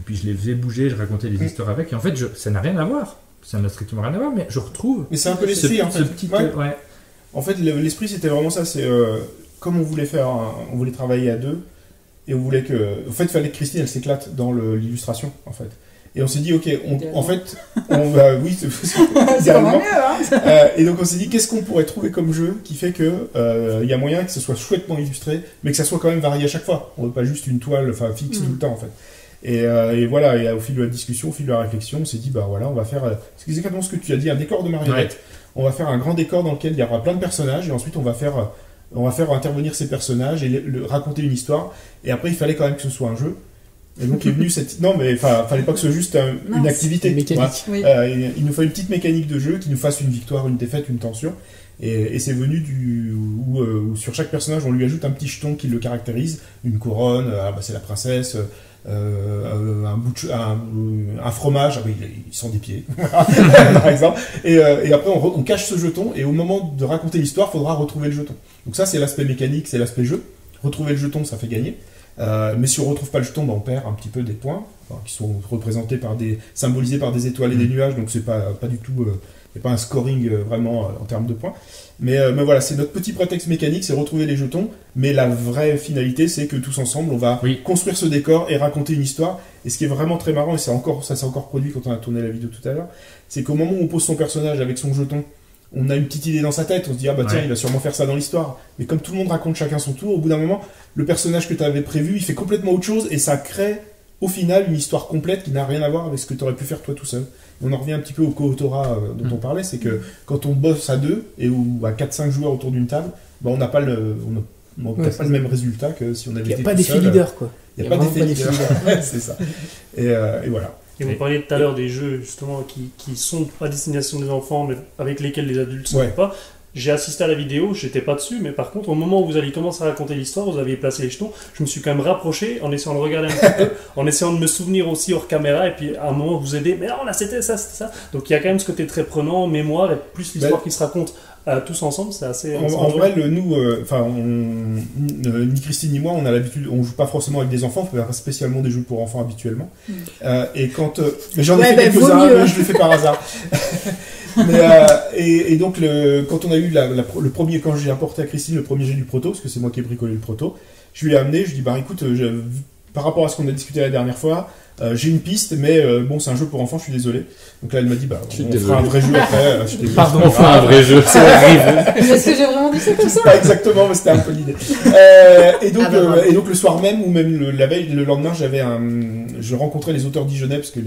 Et puis je les faisais bouger, je racontais des histoires avec. Et en fait, ça n'a rien à voir. Ça n'a strictement rien à voir, mais je retrouve. Mais c'est un peu l'esprit en fait. Ce petit, ouais. En fait, l'esprit c'était vraiment ça. C'est comme on voulait faire, on voulait travailler à deux, et on voulait que. En fait, il fallait que Christine elle s'éclate dans l'illustration, en fait. Et on s'est dit, ok, en fait, on va. Oui, c'est vraiment mieux, hein. Et donc on s'est dit, qu'est-ce qu'on pourrait trouver comme jeu qui fait que il y a moyen que ce soit chouettement illustré, mais que ça soit quand même varié à chaque fois. On veut pas juste une toile, fixe tout le temps, en fait. Et voilà, et au fil de la discussion, au fil de la réflexion, on s'est dit, bah voilà, on va faire. C'est exactement ce que tu as dit, un décor de marionnette. Ouais. On va faire un grand décor dans lequel il y aura plein de personnages, et ensuite on va faire intervenir ces personnages et raconter une histoire. Et après, il fallait quand même que ce soit un jeu. Et donc est venu cette... Non, mais fallait pas que ce soit juste une activité. Une mécanique. Voilà. Oui. Il nous fallait une petite mécanique de jeu qui nous fasse une victoire, une défaite, une tension. Et c'est venu où sur chaque personnage, on lui ajoute un petit jeton qui le caractérise. Une couronne, c'est la princesse... un fromage, ils sont des pieds, par exemple. Et après, on cache ce jeton, et au moment de raconter l'histoire, il faudra retrouver le jeton. Donc ça, c'est l'aspect mécanique, c'est l'aspect jeu. Retrouver le jeton, ça fait gagner. Mais si on retrouve pas le jeton, on perd un petit peu des points, qui sont représentés symbolisés par des étoiles et des nuages, donc c'est pas du tout, il n'y a pas un scoring vraiment en termes de points. Mais voilà, c'est notre petit prétexte mécanique, c'est retrouver les jetons, mais la vraie finalité, c'est que tous ensemble, on va construire ce décor et raconter une histoire. Et ce qui est vraiment très marrant, et ça s'est encore produit quand on a tourné la vidéo tout à l'heure, c'est qu'au moment où on pose son personnage avec son jeton, on a une petite idée dans sa tête, on se dit tiens, il va sûrement faire ça dans l'histoire. Mais comme tout le monde raconte chacun son tour, au bout d'un moment, le personnage que tu avais prévu, il fait complètement autre chose, et ça crée au final une histoire complète qui n'a rien à voir avec ce que tu aurais pu faire toi tout seul. Et on en revient un petit peu au co-autorat dont on parlait, c'est que quand on bosse à deux, ou à 4-5 joueurs autour d'une table, on n'a pas pas le même résultat que si on avait été tout seul. Il n'y a pas d'effet leader, quoi. Il n'y a pas d'effet leader, c'est ça. Et voilà. Et vous parliez tout à l'heure des jeux justement qui sont à destination des enfants mais avec lesquels les adultes ne sont pas. J'ai assisté à la vidéo, j'étais pas dessus, mais par contre au moment où vous alliez commencer à raconter l'histoire, vous aviez placé les jetons, je me suis quand même rapproché en essayant de regarder un petit peu, en essayant de me souvenir aussi hors caméra, et puis à un moment vous aider, mais non là c'était ça. Donc il y a quand même ce côté très prenant, mémoire, et plus l'histoire qui se raconte tous ensemble, c'est assez... En vrai, nous, ni Christine ni moi, on a l'habitude, on joue pas forcément avec des enfants, on fait pas spécialement des jeux pour enfants habituellement. Et quand... mais j'en ai fait quelques-uns, mais je le fais par hasard. Et donc, quand on a eu le premier, quand j'ai apporté à Christine le premier jet du proto, parce que c'est moi qui ai bricolé le proto, je lui ai amené, je lui ai dit, écoute, par rapport à ce qu'on a discuté la dernière fois, j'ai une piste, mais c'est un jeu pour enfants, je suis désolé. Donc là, elle m'a dit, on fera un vrai jeu après. Pardon, on fera un vrai jeu, c'est horrible. Est-ce que j'ai vraiment dit ça comme ça? Pas exactement, mais c'était un peu l'idée. Et donc le soir même, ou même la veille, le lendemain, je rencontrais les auteurs dijonnais, parce que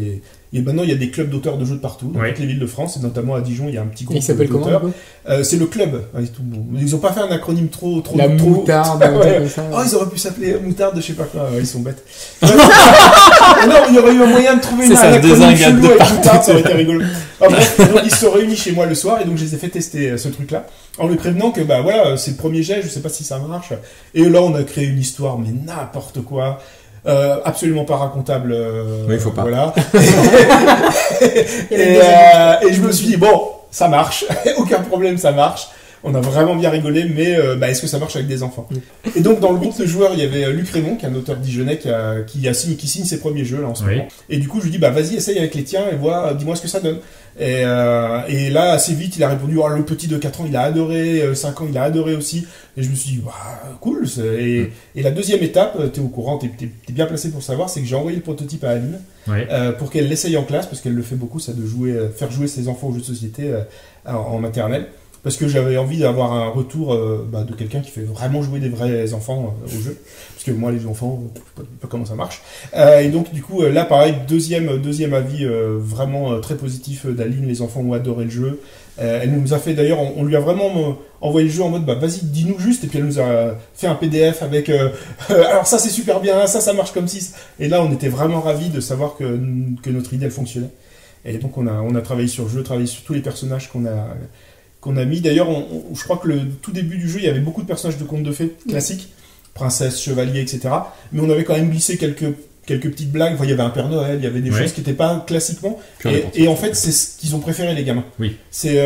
maintenant, il y a des clubs d'auteurs de jeux de partout, dans toutes les villes de France, et notamment à Dijon, il y a un petit groupe d'auteurs. Il s'appelle comment? C'est le club. Ils n'ont pas fait un acronyme trop La moutarde. Comme ça. Ils auraient pu s'appeler moutarde, je sais pas quoi. Ils sont bêtes. Non, il y aurait eu un moyen de trouver un acronyme chelou avec moutarde, ça aurait été rigolo. Bref, donc ils se sont réunis chez moi le soir, et donc je les ai fait tester ce truc-là, en lui prévenant que c'est le premier jet, je sais pas si ça marche. Et là, on a créé une histoire, mais n'importe quoi. Absolument pas racontable. Oui, il faut pas. Voilà. Et je me suis dit, ça marche. Aucun problème, ça marche. On a vraiment bien rigolé, mais est-ce que ça marche avec des enfants? Et donc, dans le groupe de joueurs, il y avait Luc Raymond, qui est un auteur dijonnais qui signe ses premiers jeux là, en ce moment. Et du coup, je lui dis, vas-y, essaye avec les tiens et dis-moi ce que ça donne. Et là, assez vite, il a répondu, le petit de 4 ans, il a adoré, 5 ans, il a adoré aussi. Et je me suis dit, cool. Et la deuxième étape, t'es au courant, t'es bien placé pour savoir, c'est que j'ai envoyé le prototype à Aline pour qu'elle l'essaye en classe, parce qu'elle le fait beaucoup, ça, de faire jouer ses enfants aux jeux de société en maternelle. Parce que j'avais envie d'avoir un retour de quelqu'un qui fait vraiment jouer des vrais enfants au jeu. Parce que moi, les enfants, je sais pas comment ça marche. Et donc, du coup, là, pareil, deuxième avis vraiment très positif d'Aline. Les enfants ont adoré le jeu. Elle nous a fait, d'ailleurs, on lui a vraiment envoyé le jeu en mode, vas-y, dis-nous juste. Et puis, elle nous a fait un PDF avec, alors ça, c'est super bien, ça marche comme ci. Et là, on était vraiment ravis de savoir que notre idée, elle fonctionnait. Et donc, on a travaillé sur le jeu, travaillé sur tous les personnages qu'on qu'on a mis. D'ailleurs, je crois que le tout début du jeu, il y avait beaucoup de personnages de contes de fées classiques, princesse, chevalier, etc. Mais on avait quand même glissé quelques petites blagues. Enfin, il y avait un Père Noël, il y avait des choses qui n'étaient pas classiquement. Et en fait, c'est ce qu'ils ont préféré, les gamins. Oui. C'est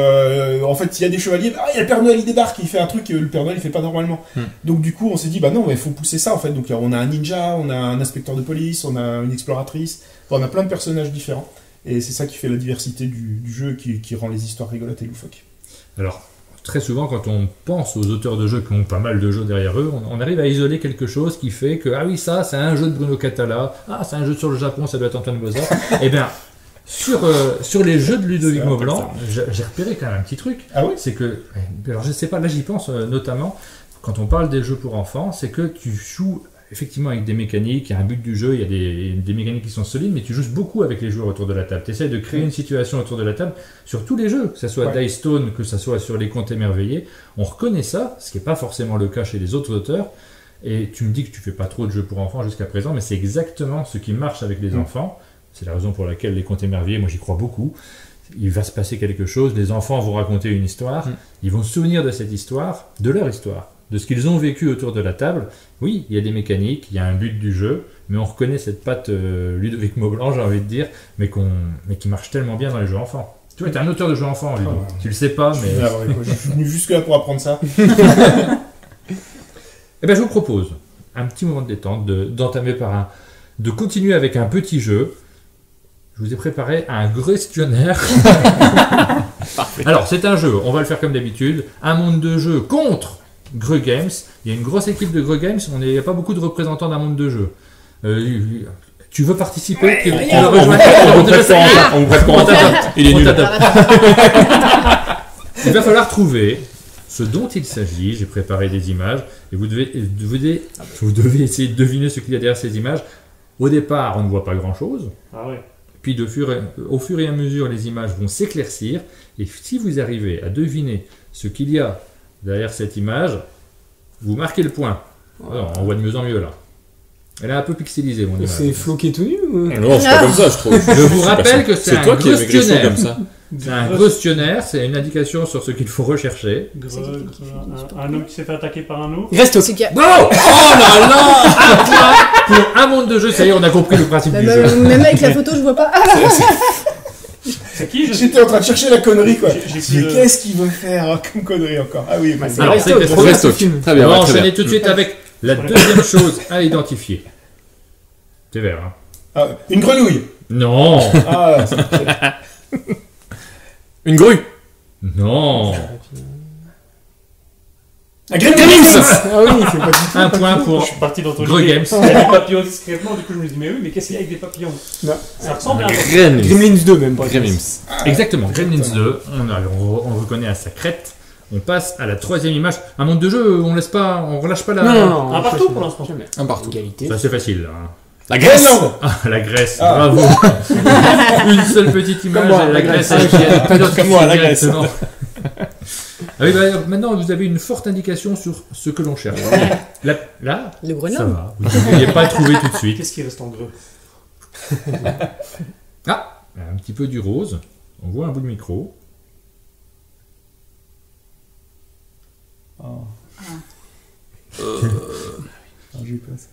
en fait, il y a des chevaliers. Il y a le Père Noël, il débarque, il fait un truc que le Père Noël il fait pas normalement. Donc du coup, on s'est dit non, mais il faut pousser ça en fait. Donc on a un ninja, on a un inspecteur de police, on a une exploratrice. Enfin, on a plein de personnages différents. Et c'est ça qui fait la diversité du jeu, qui rend les histoires rigolotes et loufoques. Alors, très souvent, quand on pense aux auteurs de jeux qui ont pas mal de jeux derrière eux, on arrive à isoler quelque chose qui fait que, ah oui, ça, c'est un jeu de Bruno Catala, ah, c'est un jeu sur le Japon, ça doit être Antoine Boizard. Eh bien, sur les jeux de Ludovic Maublanc, j'ai repéré quand même un petit truc. Ah oui? C'est que, alors je sais pas, là j'y pense notamment, quand on parle des jeux pour enfants, c'est que tu joues effectivement avec des mécaniques, il y a un but du jeu, il y a des mécaniques qui sont solides, mais tu joues beaucoup avec les joueurs autour de la table. Tu essaies de créer une situation autour de la table sur tous les jeux, que ce soit Dice Stone, que ce soit sur les Contes émerveillés. On reconnaît ça, ce qui n'est pas forcément le cas chez les autres auteurs. Et tu me dis que tu fais pas trop de jeux pour enfants jusqu'à présent, mais c'est exactement ce qui marche avec les enfants. C'est la raison pour laquelle les Contes émerveillés, moi j'y crois beaucoup. Il va se passer quelque chose, les enfants vont raconter une histoire, ils vont se souvenir de cette histoire, de leur histoire, de ce qu'ils ont vécu autour de la table. Oui, il y a des mécaniques, il y a un but du jeu, mais on reconnaît cette patte Ludovic Maublanc, j'ai envie de dire, mais qui marche tellement bien dans les jeux enfants. Tu vois, t'es un auteur de jeux enfants, Ludo. Tu le sais pas, mais... Je suis venu jusque là pour apprendre ça. Eh ben, je vous propose un petit moment de détente, d'entamer de continuer avec un petit jeu. Je vous ai préparé un questionnaire. Alors, c'est un jeu, on va le faire comme d'habitude. Un monde de jeu contre Greux Games. Il y a une grosse équipe de Greux Games, il n'y a pas beaucoup de représentants d'un monde de jeu. Tu veux participer? Tu veux rejoindre? On vous répond. Il est nul. Il va falloir trouver ce dont il s'agit. J'ai préparé des images et vous devez essayer de deviner ce qu'il y a derrière ces images. Au départ, on ne voit pas grand-chose. Ah ouais. Puis au fur et à mesure, les images vont s'éclaircir. Et si vous arrivez à deviner ce qu'il y a derrière cette image, vous marquez le point. Alors, on voit de mieux en mieux là. Elle est un peu pixelisée, mon image. C'est Flo qui est tout nu ou... Non, c'est pas comme ça, je trouve. Je vous rappelle que c'est un toi qui as maigri chaud comme ça. C'est un questionnaire, c'est une indication sur ce qu'il faut rechercher. Un homme qui s'est fait attaquer par un ours. Reste aussi. Bravo! Oh là là! Un point pour un monde de jeu, ça y est, on a compris le principe du jeu. Même avec la photo, je vois pas. C'est qui? J'étais en train de chercher la connerie, quoi. J'ai Mais qu'est-ce qu'il veut faire comme connerie encore? Ah oui, c'est alors, Resto. Très bien, on va très enchaîner bien. tout de suite avec la deuxième chose à identifier. C'est vert, hein? Ah, une grenouille. Non! Ah, Une grue. Non! un gremlin. Ah oui, c'est pas du tout. Un point pour Je suis parti dans ton Greux idée. Games. Il y a des papillons discrètement, du coup je me dis mais oui, mais qu'est-ce qu'il y a avec des papillons? Non. Ça ressemble à un Gremlins 2 même. Gremlins. Exactement, Gremlins 2, on reconnaît à sa crête. On passe à la troisième image. Un monde de jeu, on relâche pas la... Non. Un partout pour l'instant. Jamais. Un partout. Égalité. Ça c'est facile là. Hein. La Grèce. Ah, la Grèce, Ah. bravo. Une seule petite image, Comme moi, la la Grèce. Grèce. Comme moi, la Grèce. Directement. Ah oui, bah, maintenant vous avez une forte indication sur ce que l'on cherche. Là, Le ça Groenland. va. Vous ne pourriez pas le trouver tout de suite. Qu'est-ce qui reste en greux? Ah, un petit peu du rose. On voit un bout de micro. J'ai eu peur, ça.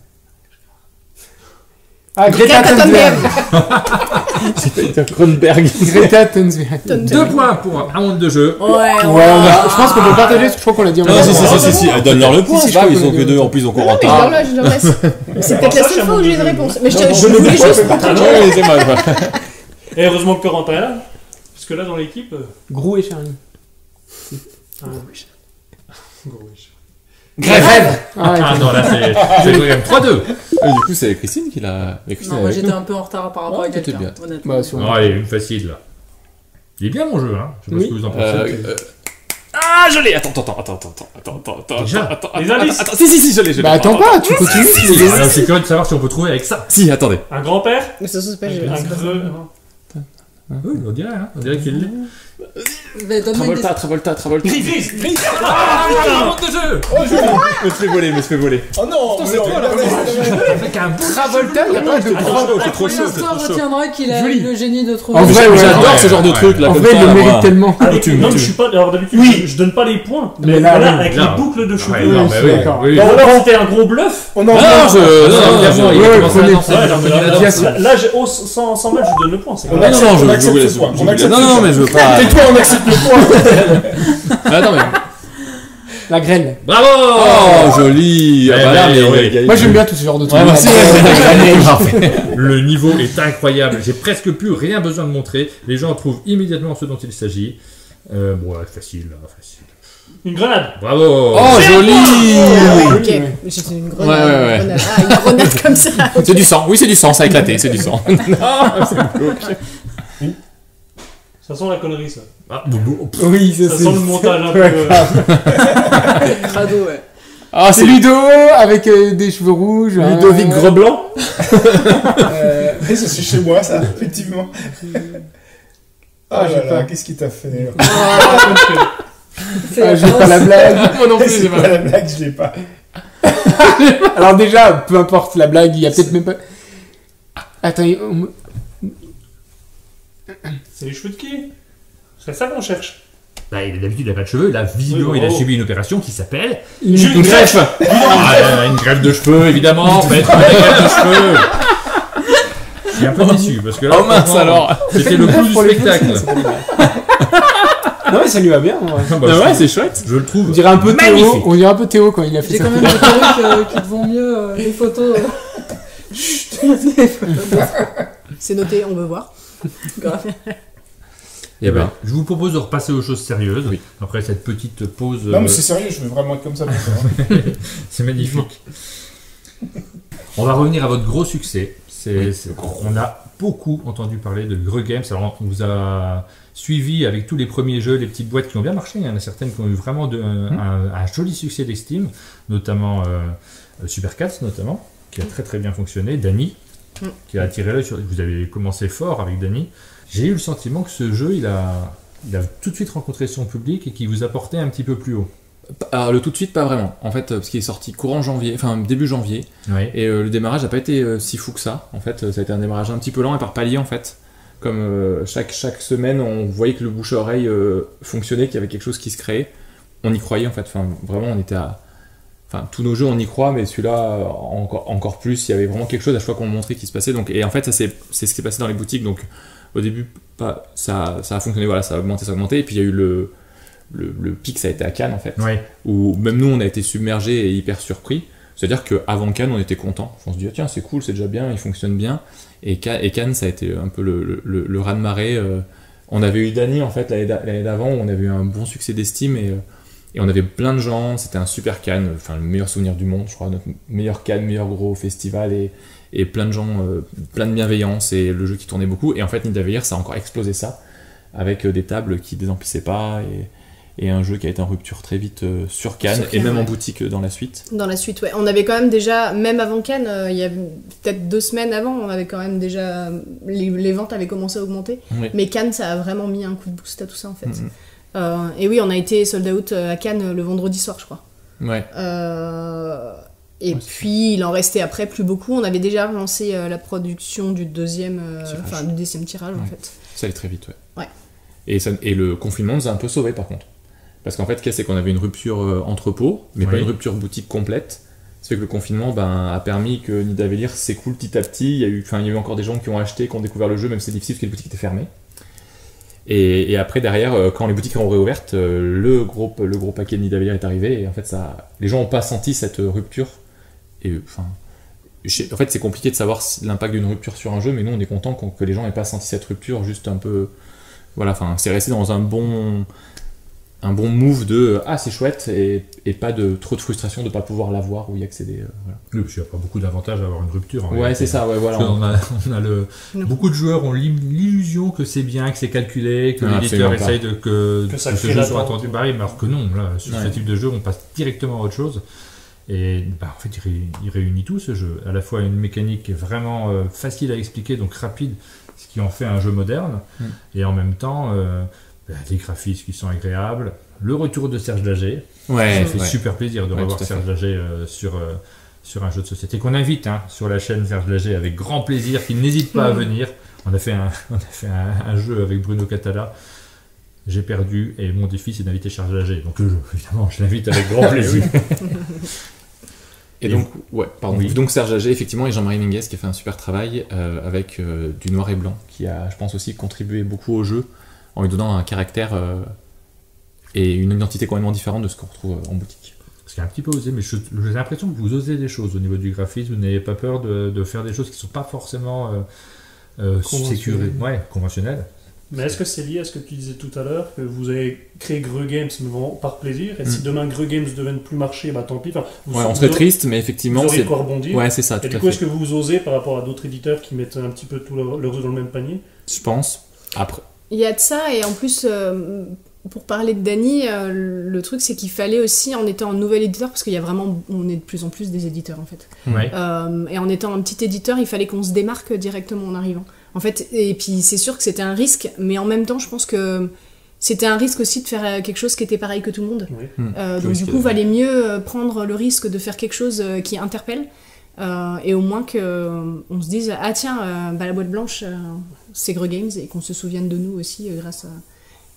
Ah, Greta Thunberg. Kronberg. Greta Thunberg. 2 points pour un monde de jeu. Ouais, Je pense qu'on peut partager parce que je crois qu'on l'a dit en Non, si. Donne-leur le point. Si, c'est pas grave, je ils sont crois que qu'on deux, a en plus ils ont encore Non, un mais je leur laisse. C'est peut-être la ça, seule c'est fois un où j'ai une bon réponse. jeu. Mais je je voulais ne dis pas, juste c'est pas partager. Ouais, c'est mal. Et heureusement que Corentin est là. Parce que là dans l'équipe. Grou et Charlie. Grève. Ah non, là c'est quand même 3-2. Du coup, c'est Christine qui l'a. Non, moi j'étais un peu en retard par rapport à t'étais quelqu'un, bien. honnêtement. Bah, sur... Non, allez, une facile là. Il est bien mon jeu, hein. Je sais pas Oui. ce que vous en pensez. Ah, je l'ai. Attends. Déjà Les indices. Attends, si, je l'ai. Bah attends pas, tu continues. Alors, je suis curieux de savoir si on peut trouver avec ça. Si, attendez. Un grand-père. Mais ça, c'est pas j'ai- Un c'est pas ça. greux. Oui, on dirait, hein. On dirait qu'il l'est. Mais donne-moi une Travolta. Ah, un monde de jeu. Oh, je Me fais voler. Oh non, c'est toi, là. avec un beau Travolta, il y a pas de Bravo. c'est trop chaud, c'est L'histoire trop chaud. retiendra qu'il a Joli. eu le génie de trouver. En vrai, ouais, J'adore ouais, ce genre de ouais. truc là. En comme vrai, ça, il le moi. mérite tellement. Avec, tu- non, tu- mais je suis pas. Alors d'habitude, Oui. je donne pas les points. Mais Mais là, voilà, oui, avec là. les boucles de cheveux. Ouais, non, Oui, mais je suis oui, d'accord. oui. Bon, alors c'était un gros bluff. On en Non, revient. évidemment, il a Ouais, commencé à prenez- lancer Ouais, des non, mais tornades. Bien sûr. Là, sans mal, je vous donne le point. C'est On correct. accepte, non, on je accepte vous ce laisse. point. je On vous accepte laisse. ce Non, point. mais je veux pas. Tais-toi, on accepte le point. Attends, mais. La grêle. Bravo. Oh, joli. Ouais, Ah, bah là, mais, mais ouais. il y a- Moi, j'aime bien tout ce genre de trucs. Ouais, moi aussi, La neige. Le niveau est incroyable. J'ai presque plus rien besoin de montrer. Les gens trouvent immédiatement ce dont il s'agit. Bon, ouais, facile, là, facile. Une grenade. Bravo. Oh, joli. Ok, ouais. c'était une Ouais, ouais, ouais. grenade. Ah, une grenade comme ça. C'est du sang. Oui, c'est du sang. Ça a éclaté. C'est du sang. Ça sent la connerie, ça. Ah, boubou. Oui, Ça c'est sent le montage un peu. Ouais, grave. Crado, ouais. Ah, C'est Ludo avec des cheveux rouges. Ludovic Greblanc. Mais ça, c'est chez moi, ça, effectivement. Ah, j'ai là pas. là, qu'est-ce qui t'a fait Ah, j'ai pas la blague. Moi non plus, C'est j'ai pas pas. la blague, je l'ai pas. Alors déjà, peu importe la blague, il y a peut-être même pas... Attends, C'est les cheveux de qui? C'est ça qu'on cherche. Bah, d'habitude, il n'a pas de cheveux. Là, visiblement, Oui, il a bravo. subi une opération qui s'appelle Une greffe. une greffe de cheveux, évidemment. Faites une greffe de cheveux. Je suis un peu déçu parce que là, Oh mince franchement, alors. c'était le coup du Pour les spectacle. cheveux, c'est pas mal. Non mais ça lui va bien. En vrai. Ah, bah, Ah je ouais, trouve- c'est chouette. Je le trouve On dirait un peu magnifique. Théo. On dirait un peu Théo quand il a fait J'ai ça. quand même des perruques qui te vont mieux, les photos. Les photos. C'est noté, on veut voir. Grave. Eh ben, je vous propose de repasser aux choses sérieuses. Oui. Après cette petite pause. Non, mais c'est sérieux, je veux vraiment être comme ça. pour ça, hein. C'est magnifique. On va revenir à votre gros succès. On a beaucoup entendu parler de Greux Games. Alors, on vous a suivi avec tous les premiers jeux, les petites boîtes qui ont bien marché. Il y en a certaines qui ont eu vraiment un joli succès d'estime, notamment Super Cats, notamment, qui a très très bien fonctionné. Dany, qui a attiré l'œil. Vous avez commencé fort avec Dany. J'ai eu le sentiment que ce jeu, il a tout de suite rencontré son public et qu'il vous apportait un petit peu plus haut. Alors le tout de suite, pas vraiment. En fait, parce qu'il est sorti courant janvier, enfin début janvier, Oui. et le démarrage n'a pas été si fou que ça. En fait, ça a été un démarrage un petit peu lent et par palier en fait. Comme chaque semaine, on voyait que le bouche à oreille fonctionnait, qu'il y avait quelque chose qui se créait. On y croyait en fait. Enfin, vraiment, on était à. Enfin, tous nos jeux, on y croit, mais celui-là, encore plus. Il y avait vraiment quelque chose à chaque fois qu'on montrait qui se passait. Donc, et en fait, c'est ce qui s'est passé dans les boutiques. Donc, au début, ça a fonctionné. Voilà, ça a augmenté. Et puis, il y a eu le pic, ça a été à Cannes en fait. Oui. Où même nous, on a été submergés et hyper surpris. C'est-à-dire qu'avant Cannes, on était content. On se dit, ah, tiens, c'est cool, c'est déjà bien, il fonctionne bien. Et Cannes, ça a été un peu le raz-de-marée. On avait eu Dany, en fait, l'année d'avant, où on avait eu un bon succès d'estime et on avait plein de gens. C'était un super Cannes, enfin, le meilleur souvenir du monde, je crois. Notre meilleur Cannes, meilleur gros festival et plein de gens, plein de bienveillance et le jeu qui tournait beaucoup. Et en fait, Nidavellir, ça a encore explosé ça avec des tables qui désemplissaient pas et un jeu qui a été en rupture très vite sur Cannes Sur Cannes, et même en ouais. boutique dans la suite. Dans la suite, ouais. On avait quand même déjà, même avant Cannes, il y a peut-être 2 semaines avant, on avait quand même déjà. Les ventes avaient commencé à augmenter. Oui. Mais Cannes, ça a vraiment mis un coup de boost à tout ça, en fait. Mhm. Et oui, on a été sold out à Cannes le vendredi soir, je crois. Ouais. Et Ouais, puis, il en restait après plus beaucoup. On avait déjà lancé la production du deuxième tirage, en Ouais. fait. Ça allait très vite, ouais. Ouais. Et le confinement nous a un peu sauvés par contre. Parce qu'en fait, ce qu'il y a, c'est qu'on avait une rupture entrepôt, mais pas Oui. une rupture boutique complète. Ça fait que le confinement a permis que Nidavellir s'écoule petit à petit. Il y a eu encore des gens qui ont acheté, qui ont découvert le jeu, même si c'est difficile parce que les boutiques étaient fermées. Et après, derrière, quand les boutiques ont réouvertes, le gros paquet de Nidavellir est arrivé. Et en fait, les gens n'ont pas senti cette rupture. Et enfin. En fait, c'est compliqué de savoir l'impact d'une rupture sur un jeu, mais nous, on est content que les gens n'aient pas senti cette rupture, juste un peu. Voilà, enfin, c'est resté dans un bon move de ah, c'est chouette, et pas de trop de frustration de ne pas pouvoir l'avoir ou y accéder. Voilà. Oui, parce qu'il n'y a pas beaucoup d'avantages à avoir une rupture. en Ouais, réalité. c'est ça, ouais, voilà. Parce qu'on on a Non. beaucoup de joueurs ont l'illusion que c'est bien, que c'est calculé, que Ah, l'éditeur absolument pas. essaye que ça ce crée jeu l'attente. soit attendu pareil, mais alors que non, là, sur Ouais. ce type de jeu, on passe directement à autre chose. Et en fait, il réunit tout ce jeu. À la fois une mécanique qui est vraiment facile à expliquer, donc rapide, ce qui en fait un jeu moderne, et en même temps, des graphismes qui sont agréables. Le retour de Serge Lager, Ouais, ça fait ouais. super plaisir de Ouais, revoir tout à fait. Serge Lager sur un jeu de société qu'on invite sur la chaîne Serge Lager avec grand plaisir, qu'il n'hésite pas à venir. On a fait un jeu avec Bruno Catala. J'ai perdu et mon défi c'est d'inviter Serge Lager. Donc évidemment, je l'invite avec grand plaisir. Et donc, ouais, pardon. Oui. Donc Serge Lager, effectivement, et Jean-Marie Minguez qui a fait un super travail avec du noir et blanc, qui a, je pense aussi, contribué beaucoup au jeu en lui donnant un caractère et une identité complètement différente de ce qu'on retrouve en boutique. C'est un petit peu osé, mais j'ai l'impression que vous osez des choses au niveau du graphisme. Vous n'avez pas peur de faire des choses qui ne sont pas forcément conventionnelles. Mais est-ce que c'est lié à ce que tu disais tout à l'heure, que vous avez créé Greux Games mais vraiment par plaisir, et si demain Greux Games devait ne plus marcher, bah tant pis. Enfin, on serait triste, mais effectivement, vous auriez quoi rebondir. Ouais, c'est ça. Et du coup, est-ce que vous osez par rapport à d'autres éditeurs qui mettent un petit peu tout leur œufs dans le même panier? Je pense. Après. Il y a de ça, et en plus, pour parler de Dany, le truc c'est qu'il fallait aussi, en étant un nouvel éditeur, parce qu'il y a vraiment, on est de plus en plus des éditeurs en fait. Ouais. Et en étant un petit éditeur, il fallait qu'on se démarque directement en arrivant. En fait, et puis c'est sûr que c'était un risque, mais en même temps, je pense que c'était un risque aussi de faire quelque chose qui était pareil que tout le monde. Oui. Donc du coup, il valait mieux prendre le risque de faire quelque chose qui interpelle, et au moins qu'on se dise, ah tiens, la boîte blanche, c'est Greux Games, et qu'on se souvienne de nous aussi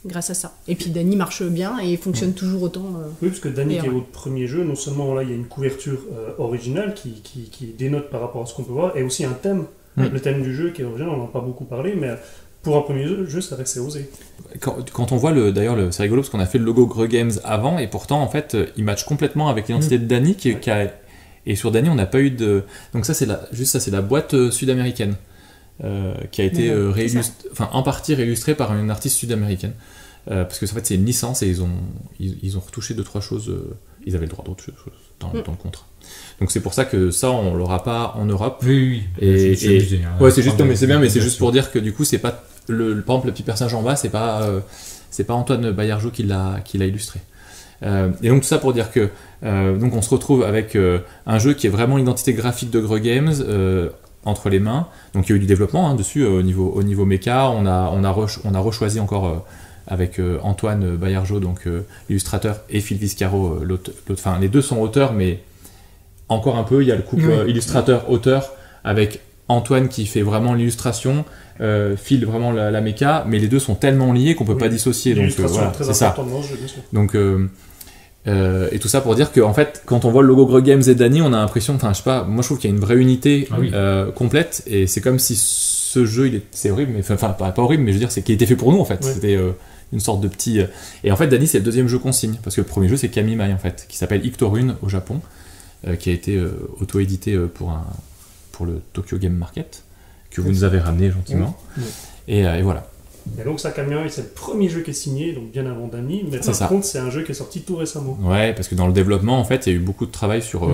grâce à ça. Et puis Dany marche bien et fonctionne toujours autant. Oui, parce que Dany, qui est votre premier jeu, non seulement là il y a une couverture originale qui dénote par rapport à ce qu'on peut voir, et aussi un thème. Le thème du jeu qui est original, on n'en a pas beaucoup parlé, mais pour un premier jeu, ça reste osé. Quand on voit c'est rigolo parce qu'on a fait le logo Greux Games avant, et pourtant en fait il match complètement avec l'identité de Dany et sur Dany on n'a pas eu de. Donc ça c'est la boîte sud-américaine qui a été en partie réillustrée par une artiste sud-américaine. Parce que en fait c'est une licence et ils ont retouché 2-3 choses, ils avaient le droit d'autres choses dans le contrat. Donc c'est pour ça que ça on l'aura pas en Europe. Oui. Et c'est amusé, ouais, c'est juste, mais c'est bien, mais c'est juste pour dire que du coup c'est pas par exemple le petit personnage en bas, c'est pas Antoine Baillargeau qui l'a illustré. Et donc tout ça pour dire que donc on se retrouve avec un jeu qui est vraiment l'identité graphique de Greux Games entre les mains. Donc il y a eu du développement dessus au niveau méca. On a rechoisi encore avec Antoine Baillargeau, donc illustrateur, et Phil Viscaro, l'auteur. Enfin les deux sont auteurs, mais encore un peu, il y a le couple illustrateur-auteur avec Antoine qui fait vraiment l'illustration, Phil vraiment la méca, mais les deux sont tellement liés qu'on peut pas dissocier. Donc voilà, c'est ça. Dans ce jeu, bien sûr. Donc et tout ça pour dire que en fait, quand on voit le logo Greux Games et Dany, on a l'impression, enfin je sais pas, moi je trouve qu'il y a une vraie unité complète, et c'est comme si ce jeu, c'est horrible, mais enfin pas horrible, mais je veux dire c'est qu'il était fait pour nous en fait. Ouais. C'était une sorte de petit. Et en fait, Dany c'est le deuxième jeu qu'on signe, parce que le premier jeu c'est Kamimai en fait, qui s'appelle Ictorune au Japon. Qui a été auto-édité pour le Tokyo Game Market, que vous nous avez ramené gentiment. Et voilà. Et donc ça, Kamimai, c'est le premier jeu qui est signé, donc bien avant Dany, mais par contre c'est un jeu qui est sorti tout récemment. Ouais, parce que dans le développement, en fait, il y a eu beaucoup de travail sur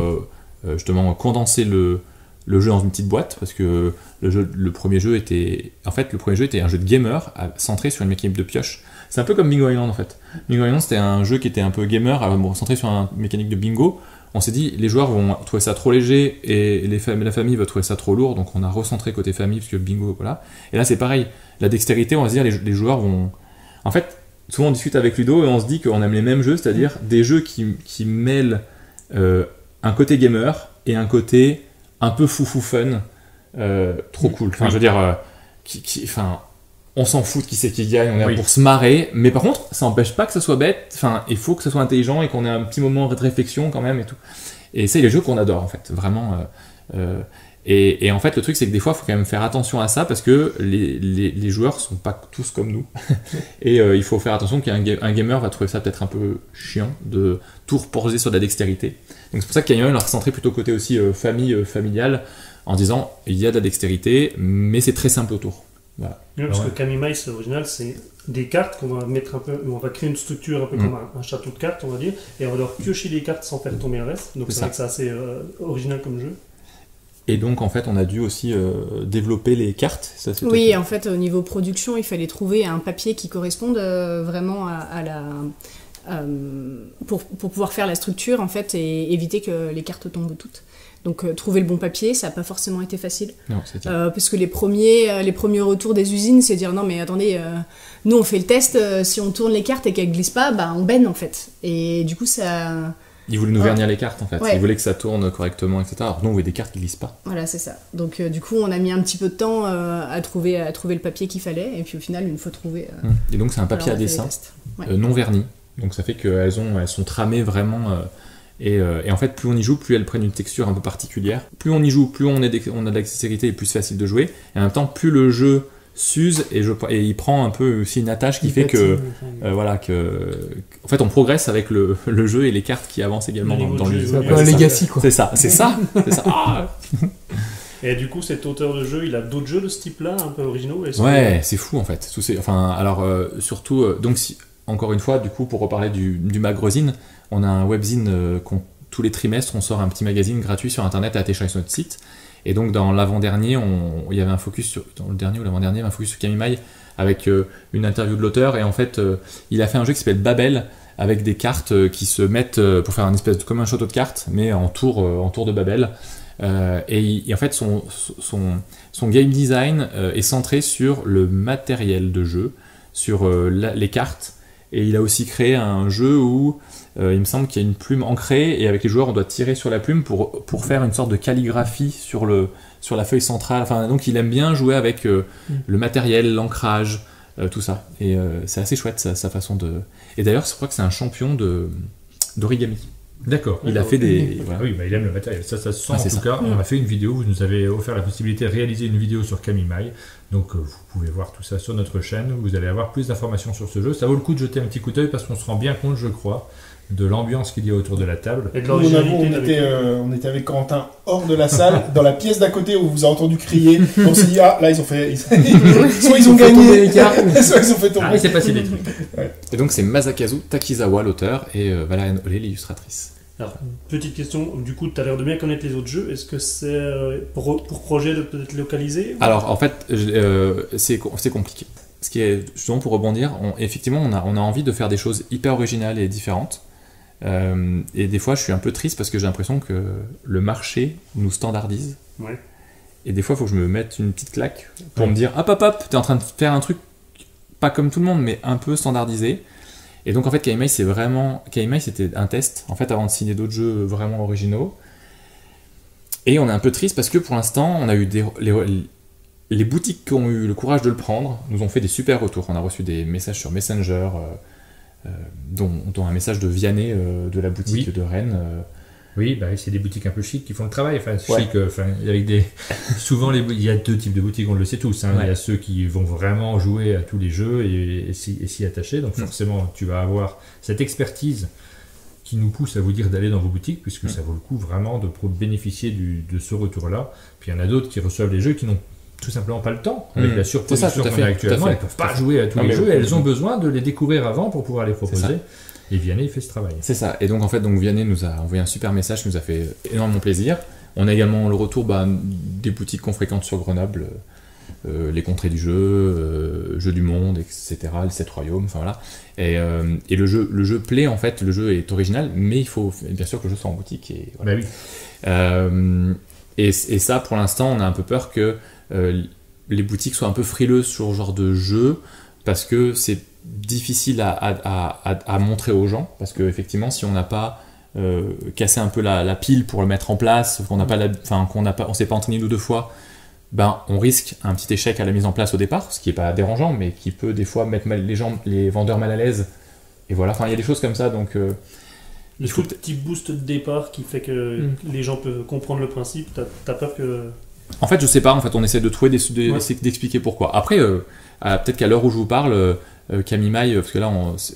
justement condenser le jeu dans une petite boîte, parce que le premier jeu était un jeu de gamer centré sur une mécanique de pioche. C'est un peu comme Bingo Island en fait. Bingo Island c'était un jeu qui était un peu gamer, centré sur une mécanique de bingo. On s'est dit, les joueurs vont trouver ça trop léger et la famille va trouver ça trop lourd, donc on a recentré côté famille, parce que le bingo, voilà. Et là, c'est pareil. La dextérité, on va se dire, les joueurs vont. En fait, souvent on discute avec Ludo et on se dit qu'on aime les mêmes jeux, c'est-à-dire des jeux qui mêlent un côté gamer et un côté un peu foufou fun, trop cool. Enfin, je veux dire, on s'en fout de qui c'est qui gagne, on est là pour se marrer, mais par contre, ça n'empêche pas que ça soit bête, enfin, il faut que ça soit intelligent et qu'on ait un petit moment de réflexion quand même et tout. Et c'est les jeux qu'on adore en fait, vraiment. Et en fait, le truc c'est que des fois, il faut quand même faire attention à ça parce que les joueurs sont pas tous comme nous. Et il faut faire attention qu'un gamer va trouver ça peut-être un peu chiant de tout reposer sur de la dextérité. Donc c'est pour ça que Kamimai l'a recentré plutôt côté aussi famille, familiale, en disant il y a de la dextérité, mais c'est très simple autour. Voilà. Oui, parce que Kamimai, c'est original, c'est des cartes qu'on va mettre un peu, on va créer une structure un peu comme un château de cartes, on va dire, et on va leur piocher les cartes sans faire tomber le reste. Donc c'est vrai que c'est assez original comme jeu. Et donc en fait, on a dû aussi développer les cartes. Ça, oui, en fait, au niveau production, il fallait trouver un papier qui corresponde vraiment à la pour pouvoir faire la structure en fait et éviter que les cartes tombent toutes. Donc trouver le bon papier, ça n'a pas forcément été facile. Non, parce que les premiers retours des usines, c'est dire non mais attendez, nous on fait le test, si on tourne les cartes et qu'elles glissent pas, bah on benne en fait. Et du coup ça Ils voulaient nous vernir les cartes en fait. Ouais. Ils voulaient que ça tourne correctement, etc. Alors nous on voulait des cartes qui glissent pas. Voilà, c'est ça. Donc du coup, on a mis un petit peu de temps à trouver le papier qu'il fallait, et puis au final, une fois trouvé... Et donc c'est un papier alors, à on a fait dessin, les tests. Ouais. non verni. Donc ça fait qu'elles sont tramées vraiment. Et en fait, plus on y joue, plus elles prennent une texture un peu particulière. Plus on y joue, plus on a de l'accessibilité et plus c'est facile de jouer. Et en même temps, plus le jeu s'use et il prend un peu aussi une attache qui fait que en fait on progresse avec le jeu et les cartes qui avancent également dans le jeu. C'est un peu un legacy, quoi. C'est ça. Ah Et du coup, cet auteur de jeu, il a d'autres jeux de ce type-là, un peu originaux. ouais, c'est fou en fait. Surtout, donc encore une fois, du coup, pour reparler du magazine, on a un webzine tous les trimestres, on sort un petit magazine gratuit sur internet à télécharger sur notre site. Et donc dans l'avant-dernier, il y avait un focus dans le dernier ou l'avant-dernier, un focus sur Camille avec une interview de l'auteur. Et en fait, il a fait un jeu qui s'appelle Babel avec des cartes qui se mettent pour faire un espèce de comme un château de cartes, mais en tour de Babel. Et en fait, son game design est centré sur le matériel de jeu, sur les cartes. Et il a aussi créé un jeu où il me semble qu'il y a une plume ancrée et avec les joueurs on doit tirer sur la plume pour faire une sorte de calligraphie sur la feuille centrale. Enfin, donc il aime bien jouer avec le matériel, l'ancrage, tout ça. Et c'est assez chouette sa façon de... Et d'ailleurs je crois que c'est un champion d'origami. D'accord. Il a fait des... Voilà. Oui, il aime le matériel. Ça se sent en c'est tout ça. cas. On a fait une vidéo, vous nous avez offert la possibilité de réaliser une vidéo sur Camille. Donc vous pouvez voir tout ça sur notre chaîne. Vous allez avoir plus d'informations sur ce jeu. Ça vaut le coup de jeter un petit coup d'œil parce qu'on se rend bien compte, je crois, de l'ambiance qu'il y a autour de la table. Et de On était avec Corentin hors de la salle, dans la pièce d'à côté où on vous a entendu crier. On s'est dit, ah là ils ont fait. Soit ils ont gagné, soit ils ont fait tomber. Ah, il s'est passé des trucs. Et donc c'est Masakazu Takizawa l'auteur et Valerian Olé l'illustratrice. Alors, petite question, du coup, tu as l'air de bien connaître les autres jeux. Est-ce que c'est pour projet de peut-être localiser ou... Alors, en fait, c'est compliqué. Ce qui est, justement, pour rebondir, effectivement, on a envie de faire des choses hyper originales et différentes. Et des fois, je suis un peu triste parce que j'ai l'impression que le marché nous standardise. Ouais. Et des fois, il faut que je me mette une petite claque pour me dire « Hop, t'es en train de faire un truc pas comme tout le monde, mais un peu standardisé. » Et donc en fait Kaimai c'était un test en fait avant de signer d'autres jeux vraiment originaux. Et on est un peu triste parce que pour l'instant on a eu les boutiques qui ont eu le courage de le prendre nous ont fait des super retours. On a reçu des messages sur Messenger, dont un message de Vianney de la boutique de Rennes. Oui, c'est des boutiques un peu chic qui font le travail. Enfin, chic, avec des. Souvent, il y a deux types de boutiques, on le sait tous. Hein. Ouais. Il y a ceux qui vont vraiment jouer à tous les jeux et s'y attacher. Donc, forcément, tu vas avoir cette expertise qui nous pousse à vous dire d'aller dans vos boutiques, puisque ça vaut le coup vraiment de bénéficier de ce retour-là. Puis, il y en a d'autres qui reçoivent les jeux qui n'ont tout simplement pas le temps. Avec la surproduction qu'on a actuellement, elles ne peuvent pas jouer à tous les jeux. Elles ont besoin de les découvrir avant pour pouvoir les proposer. Et Vianney, il fait ce travail. C'est ça. Et donc, en fait, Vianney nous a envoyé un super message qui nous a fait énormément plaisir. On a également le retour des boutiques qu'on fréquente sur Grenoble, les Contrées du Jeu, Jeux du Monde, etc., les 7 Royaumes, enfin voilà. Et le jeu plaît, en fait, le jeu est original, mais il faut bien sûr que le jeu soit en boutique. Et, voilà. Et ça, pour l'instant, on a un peu peur que les boutiques soient un peu frileuses sur ce genre de jeu, parce que c'est difficile à montrer aux gens, parce que effectivement si on n'a pas cassé un peu la pile pour le mettre en place, on s'est pas entraîné 2 fois, on risque un petit échec à la mise en place au départ, ce qui est pas dérangeant mais qui peut des fois mettre les vendeurs mal à l'aise, et voilà, il y a des choses comme ça, donc le petit boost de départ qui fait que les gens peuvent comprendre le principe. T'as peur que... En fait je sais pas, on essaie de trouver d'expliquer pourquoi. Après peut-être qu'à l'heure où je vous parle, Camille, parce que là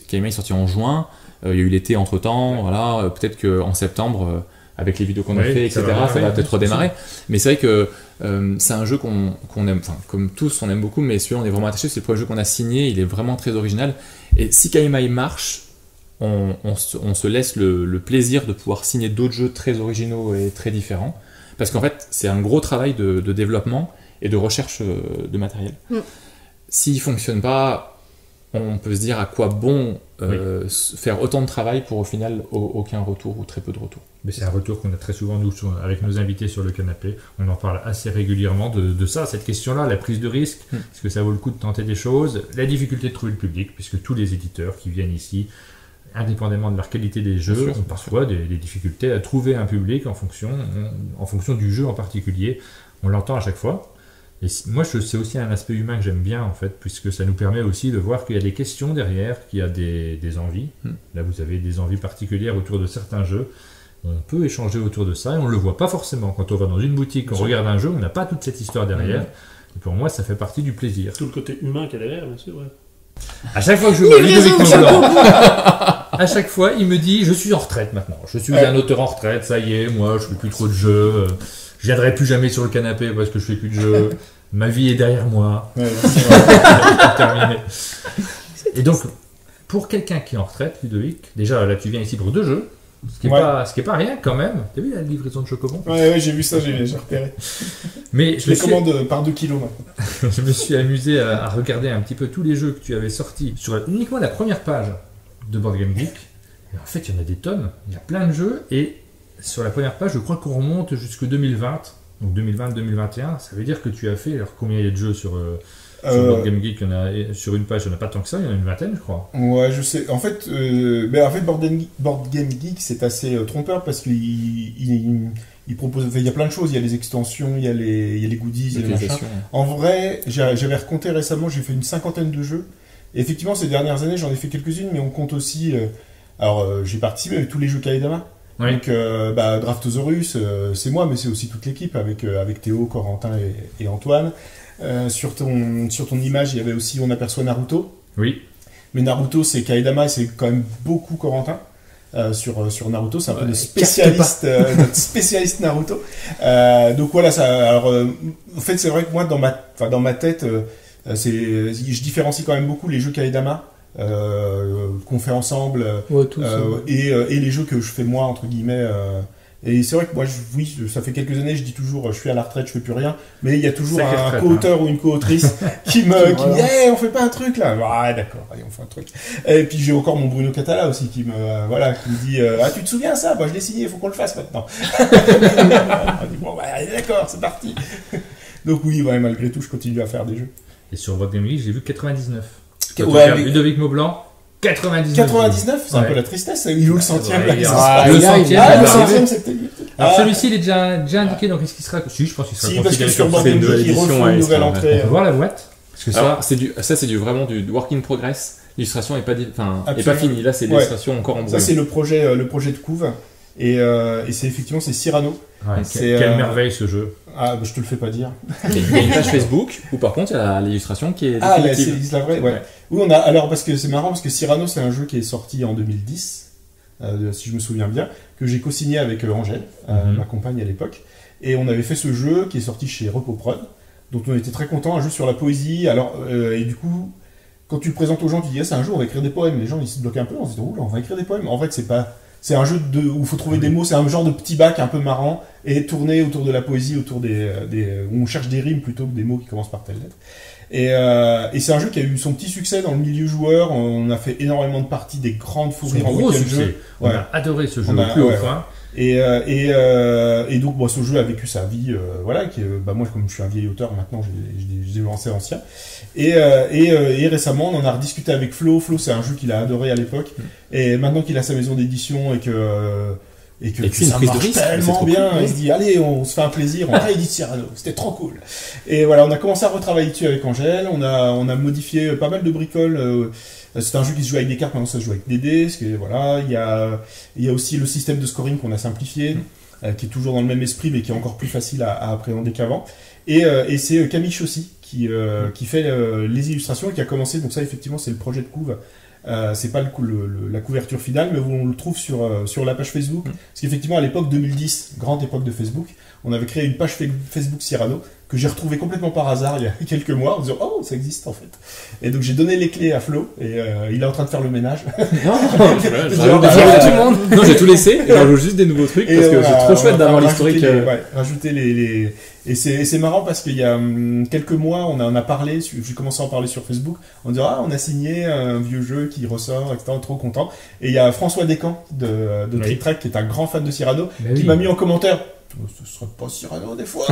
Camille est sorti en juin, il y a eu l'été entre temps, voilà, peut-être qu'en septembre avec les vidéos qu'on a fait, etc., ça va peut-être redémarrer. Mais c'est vrai que c'est un jeu qu'on aime, comme tous on aime beaucoup, mais celui-là on est vraiment attaché, c'est le premier jeu qu'on a signé, il est vraiment très original, et si Camille marche, on se laisse le plaisir de pouvoir signer d'autres jeux très originaux et très différents, parce qu'en fait c'est un gros travail de développement et de recherche de matériel. S'il ne fonctionne pas, on peut se dire à quoi bon faire autant de travail pour au final aucun retour ou très peu de retour. Mais c'est un retour qu'on a très souvent nous avec nos invités sur le canapé. On en parle assez régulièrement de ça, cette question-là, la prise de risque. Est-ce que ça vaut le coup de tenter des choses? La difficulté de trouver le public, puisque tous les éditeurs qui viennent ici, indépendamment de la qualité des jeux, Bien sûr, ont parfois des difficultés à trouver un public en fonction du jeu en particulier. On l'entend à chaque fois. Et moi, c'est aussi un aspect humain que j'aime bien, en fait, puisque ça nous permet aussi de voir qu'il y a des questions derrière, qu'il y a des envies. Là, vous avez des envies particulières autour de certains jeux. On peut échanger autour de ça et on ne le voit pas forcément. Quand on va dans une boutique, on regarde un jeu, on n'a pas toute cette histoire derrière. Et pour moi, ça fait partie du plaisir. Tout le côté humain qu'il y a derrière, bien sûr. Ouais. À chaque fois que je vois Ludovic Maublanc, à chaque fois, il me dit « Je suis en retraite maintenant. Je suis un auteur en retraite, ça y est, moi, je fais plus trop de jeux. Je viendrai plus jamais sur le canapé parce que je fais plus de jeux. Ma vie est derrière moi. » Terminé. Et donc, pour quelqu'un qui est en retraite, Ludovic, déjà, là, tu viens ici pour 2 jeux. Ce qui est pas rien quand même. T'as vu la livraison de Chocobon? Ouais, j'ai vu ça, j'ai repéré. Mais je les commande par 2 kilos maintenant. Je me suis amusé à regarder un petit peu tous les jeux que tu avais sortis sur uniquement la première page de Board Game Geek. Et en fait, il y en a des tonnes. Il y a plein de jeux. Et sur la première page, je crois qu'on remonte jusqu'en 2020. Donc 2020-2021. Ça veut dire que tu as fait... Alors combien il y a de jeux sur Board Game Geek, sur une page, il n'y en a pas tant que ça, il y en a une vingtaine, je crois. Ouais, je sais. En fait, Board Game Geek, c'est assez trompeur parce qu'il propose. Enfin, il y a plein de choses. Il y a les extensions, il y a les goodies, il y a les machins. En vrai, j'avais recompté récemment, j'ai fait une 50aine de jeux. Et effectivement, ces dernières années, j'en ai fait quelques-unes, mais on compte aussi. J'ai participé avec tous les jeux Kaedama. Oui. Donc, Draftosaurus, c'est moi, mais c'est aussi toute l'équipe avec Théo, Corentin et Antoine. Sur ton image, il y avait aussi, on aperçoit Naruto. Oui. Mais Naruto, c'est Kaedama et c'est quand même beaucoup Corentin. Sur Naruto, c'est un peu notre spécialiste Naruto. Donc voilà, ça. Alors, en fait, c'est vrai que moi, dans ma tête, je différencie quand même beaucoup les jeux Kaedama qu'on fait ensemble et les jeux que je fais moi entre guillemets. Et c'est vrai que moi, ça fait quelques années, je dis toujours, je suis à la retraite, je fais plus rien, mais il y a toujours un co-auteur ou une co-autrice qui me dit, hey, on fait pas un truc là. Ah, d'accord, allez, on fait un truc. Et puis j'ai encore mon Bruno Catala aussi qui me dit, ah, tu te souviens ça? Bah, je l'ai signé, il faut qu'on le fasse maintenant. On dit, bon, bah, d'accord, c'est parti. Donc oui, malgré tout, je continue à faire des jeux. Et sur Board Game Geek, j'ai vu 99. Ouais, Ludovic Maublanc. 99, c'est un peu la tristesse. Il joue le centième. Le centième, c'était. Alors celui-ci, il est déjà indiqué, donc est-ce qu'il sera... Si, je pense qu'il sera parce que considéré sur comme Board Game Geek, ils refont une nouvelle entrée. On peut voir la boîte. Parce que alors, c'est vraiment du work in progress. L'illustration est pas finie. Là, c'est l'illustration encore en brouillon. Ça, c'est le projet de couve. Et c'est effectivement, c'est Cyrano. Ouais, quelle merveille ce jeu. Ah, bah, je te le fais pas dire. Il y a une page Facebook où par contre il y a l'illustration qui est définitive. Ah, c'est la vraie, ouais. Oui, alors parce que c'est marrant parce que Cyrano c'est un jeu qui est sorti en 2010, si je me souviens bien, que j'ai co-signé avec Angèle, ma compagne à l'époque, et on avait fait ce jeu qui est sorti chez Repoprod, dont on était très content, un jeu sur la poésie. Alors et du coup, quand tu le présentes aux gens, tu dis c'est un jeu on va écrire des poèmes. Les gens ils se bloquent un peu, on se dit on va écrire des poèmes. En fait c'est un jeu où il faut trouver des mots, c'est un genre de petit bac un peu marrant et tourner autour de la poésie, autour où on cherche des rimes plutôt que des mots qui commencent par telle lettre. Et c'est un jeu qui a eu son petit succès dans le milieu joueur. On a fait énormément de parties, des grandes fous rires en week-end jeu. On a adoré ce jeu au plus haut point. Et donc ce jeu a vécu sa vie, moi comme je suis un vieil auteur maintenant, j'ai lancé ancien. Et récemment on en a rediscuté avec Flo. Flo c'est un jeu qu'il a adoré à l'époque, et maintenant qu'il a sa maison d'édition et que ça marche tellement bien, il se dit allez on se fait un plaisir, on réédite Cyrano, c'était trop cool. Et voilà, on a commencé à retravailler dessus avec Angèle, on a modifié pas mal de bricoles. C'est un jeu qui se joue avec des cartes, maintenant ça se joue avec des dés, parce que voilà, il y a aussi le système de scoring qu'on a simplifié, qui est toujours dans le même esprit mais qui est encore plus facile à appréhender qu'avant. Et c'est Camille Chaussy qui fait les illustrations et qui a commencé, donc ça effectivement c'est le projet de couve. C'est pas la couverture finale, mais on le trouve sur la page Facebook. Parce qu'effectivement, à l'époque 2010, grande époque de Facebook, on avait créé une page Facebook Cyrano que j'ai retrouvée complètement par hasard il y a quelques mois en disant oh ça existe en fait. Et donc j'ai donné les clés à Flo et il est en train de faire le ménage. Non, j'ai tout laissé et j'ajoute juste des nouveaux trucs parce que c'est trop chouette d'avoir l'historique. Rajouter les et c'est marrant parce qu'il y a quelques mois on en a parlé, j'ai commencé à en parler sur Facebook, on dit on a signé un vieux jeu qui ressort, etc. Trop content. Et il y a François Descamps de Trick Track qui est un grand fan de Cyrano qui m'a mis en commentaire ce serait pas Cyrano des fois.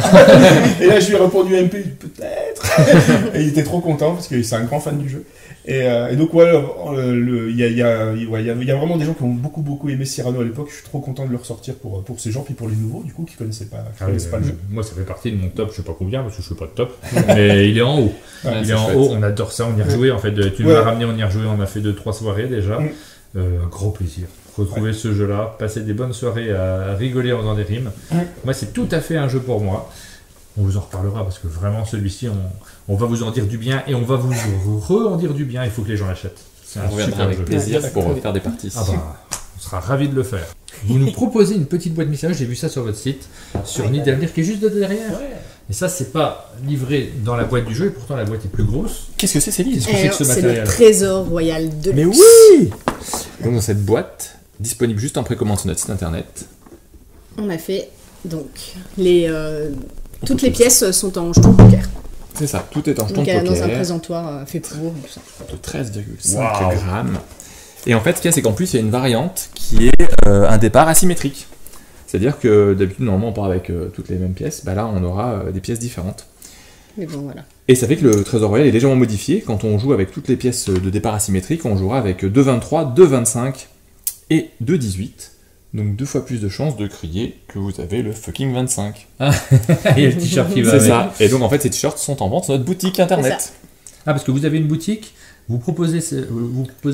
Et là je lui ai répondu MP peut-être. Et il était trop content parce que c'est un grand fan du jeu. Et donc ouais, il y a vraiment des gens qui ont beaucoup aimé Cyrano à l'époque. Je suis trop content de le ressortir pour ces gens, puis pour les nouveaux du coup qui connaissaient pas le jeu. Moi ça fait partie de mon top, je sais pas combien parce que je fais pas de top, mais il est en haut. Ouais, il est en chouette. haut, on adore ça, on y a rejoué en fait. Tu nous l'as ramené, on y a rejoué, on a fait 2-3 soirées déjà. Un gros plaisir. Retrouver ce jeu-là, passer des bonnes soirées à rigoler en faisant des rimes. Moi c'est tout à fait un jeu pour moi. On vous en reparlera parce que vraiment celui-ci, on va vous en dire du bien et on va vous en dire du bien. Il faut que les gens l'achètent. C'est un On reviendra super avec jeu. plaisir pour faire des parties. Ah bah, on sera ravis de le faire. Vous nous proposez une petite boîte mystérieuse, j'ai vu ça sur votre site, sur Nid d'Avenir qui est juste de derrière. Et ça, c'est pas livré dans la boîte du jeu et pourtant la boîte est plus grosse. Qu'est-ce que c'est, Céline? Qu'est-ce que c'est que ce C'est matériel? le trésor royal de Mais luxe. oui! Donc dans cette boîte, disponible juste en précommande sur notre site internet. On a fait donc toutes les pièces sont en jeton poker. C'est ça, tout est en jeton Donc de dans un poker présentoir fait pour tout ça. de 13,5 Wow. grammes. Et en fait, ce qu'il y a, c'est qu'en plus, il y a une variante qui est un départ asymétrique. C'est-à-dire que d'habitude, normalement, on part avec toutes les mêmes pièces. Bah là, on aura des pièces différentes. Mais bon voilà. Et ça fait que le Trésor Royal est légèrement modifié. Quand on joue avec toutes les pièces de départ asymétriques, on jouera avec 2,23, 2,25 et 2,18. Donc 2 fois plus de chances de crier que vous avez le fucking 25. Il y a le t-shirt qui va C'est avec. ça. Et donc en fait, ces t-shirts sont en vente sur notre boutique internet. Ah, parce que vous avez une boutique, vous proposez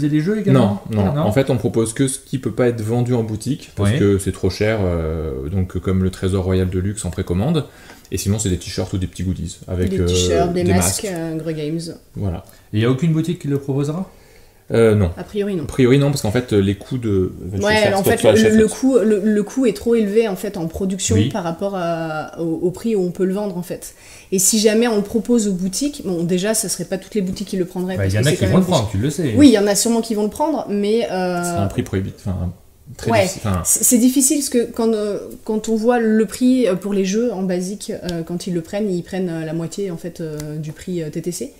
des jeux également? Non. En fait, on propose que ce qui peut pas être vendu en boutique parce Oui. que c'est trop cher. Donc comme le Trésor Royal de luxe en précommande. Et sinon, c'est des t-shirts ou des petits goodies avec Des t-shirts, des masques. masques, Gre Games. Voilà. Il n'y a aucune boutique qui le proposera? Non. A priori non. A priori non, parce qu'en fait les coûts de Ouais, en fait le coût est trop élevé en fait en production Oui. par rapport au prix où on peut le vendre en fait. Et si jamais on le propose aux boutiques, bon déjà ça serait pas toutes les boutiques qui le prendraient. Bah, il parce y en que a c'est qui quand vont le même prendre, tu le sais. Oui, il y en a sûrement qui vont le prendre, mais c'est un prix prohibitif. Enfin, très ouais, difficile. Enfin, c'est difficile parce que quand on voit le prix pour les jeux en basique, quand ils prennent la moitié en fait du prix TTC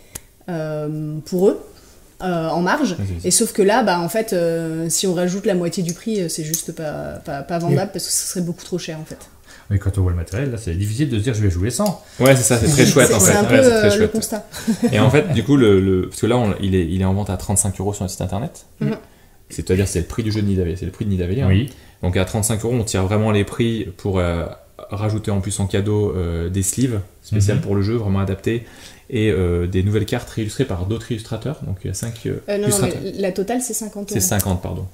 pour eux. En marge, vas-y. et sauf que là, bah en fait, si on rajoute la moitié du prix, c'est juste pas vendable parce que ce serait beaucoup trop cher en fait. Mais quand on voit le matériel, là, c'est difficile de se dire je vais jouer 100. ouais, c'est ça, c'est très chouette en fait. C'est un peu Ouais, c'est très le chouette. constat. Et en fait, du coup, parce que là, il est en vente à 35 € sur notre site internet. Mhm. C'est-à-dire, c'est le prix du jeu de Nid d'Avenir, c'est le prix de Nid d'Avenir. Oui. Donc à 35 €, on tire vraiment les prix pour rajouter en plus en cadeau des sleeves spéciales pour le jeu, vraiment adaptés, et des nouvelles cartes réillustrées par d'autres illustrateurs. Donc il y a 5 Non, non, illustrateurs. mais la totale c'est 50 C'est euros. 50, pardon.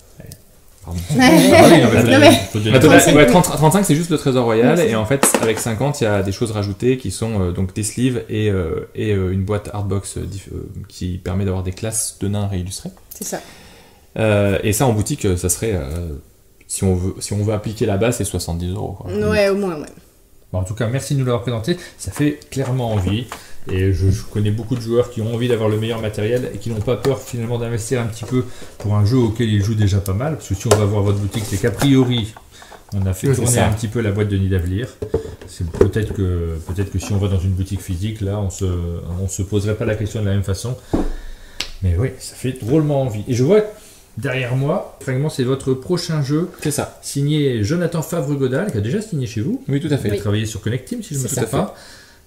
Pardon. Ah oui, Non, mais- faut donner- La totale, 35, ouais, 35 c'est juste le Trésor Royal, Oui, c'est et en fait avec 50 il y a des choses rajoutées qui sont donc des sleeves et une boîte hardbox qui permet d'avoir des classes de nains réillustrées. C'est ça. Et ça en boutique ça serait si on veut appliquer la base c'est 70 €. Quoi. Ouais, au moins, ouais. Bon, en tout cas, merci de nous l'avoir présenté. Ça fait clairement envie. Et je connais beaucoup de joueurs qui ont envie d'avoir le meilleur matériel et qui n'ont pas peur finalement d'investir un petit peu pour un jeu auquel ils jouent déjà pas mal. Parce que si on va voir votre boutique, c'est qu'a priori, on a fait Oui, c'est tourner ça. un petit peu la boîte de Nid d'Avenir. C'est peut-être que si on va dans une boutique physique, là, on se poserait pas la question de la même façon. Mais oui, ça fait drôlement envie. Et je vois derrière moi, fragment, c'est votre prochain jeu C'est ça. signé Jonathan Favre-Godal, qui a déjà signé chez vous. Oui tout à fait. Il a travaillé sur Connect Team, si je ne me C'est tout à trompe pas.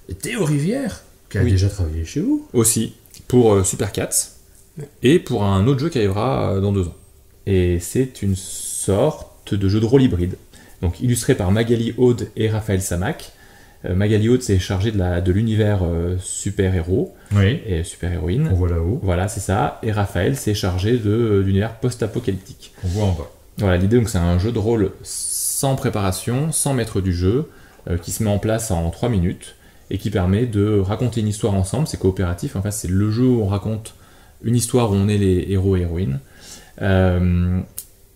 Et Théo Rivière, qui a Oui. déjà travaillé chez vous. Aussi pour Super Cats et pour un autre jeu qui arrivera dans 2 ans. Et c'est une sorte de jeu de rôle hybride. Donc illustré par Magali Aude et Raphaël Samac. Magali Aude s'est chargée de l'univers super-héros Oui. et super-héroïne. On voit là-haut. Voilà, c'est ça. Et Raphaël s'est chargé de l'univers post-apocalyptique. On voit en bas. Voilà, l'idée donc c'est un jeu de rôle sans préparation, sans maître du jeu, qui se met en place en 3 minutes et qui permet de raconter une histoire ensemble. C'est coopératif, en fait c'est le jeu où on raconte une histoire où on est les héros et héroïnes.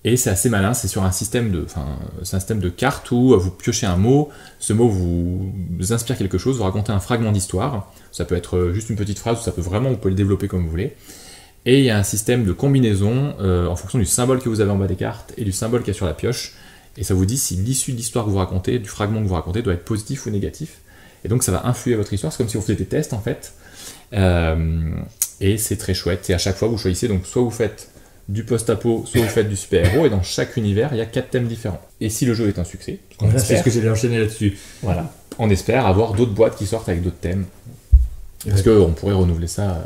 Et c'est assez malin, c'est sur un système de cartes où vous piochez un mot, ce mot vous inspire quelque chose, vous racontez un fragment d'histoire. Ça peut être juste une petite phrase, ou ça peut vraiment, vous pouvez le développer comme vous voulez. Et il y a un système de combinaison en fonction du symbole que vous avez en bas des cartes et du symbole qu'il y a sur la pioche. Et ça vous dit si l'issue de l'histoire que vous racontez, du fragment que vous racontez, doit être positif ou négatif. Et donc ça va influer votre histoire, c'est comme si vous faisiez des tests en fait. Et c'est très chouette. Et à chaque fois vous choisissez, donc soit vous faites du post-apo, soit vous faites du super-héros, et dans chaque univers il y a 4 thèmes différents. Et si le jeu est un succès, C'est ce que j'allais enchaîner là-dessus. voilà, on espère avoir d'autres boîtes qui sortent avec d'autres thèmes. Parce qu'on pourrait renouveler ça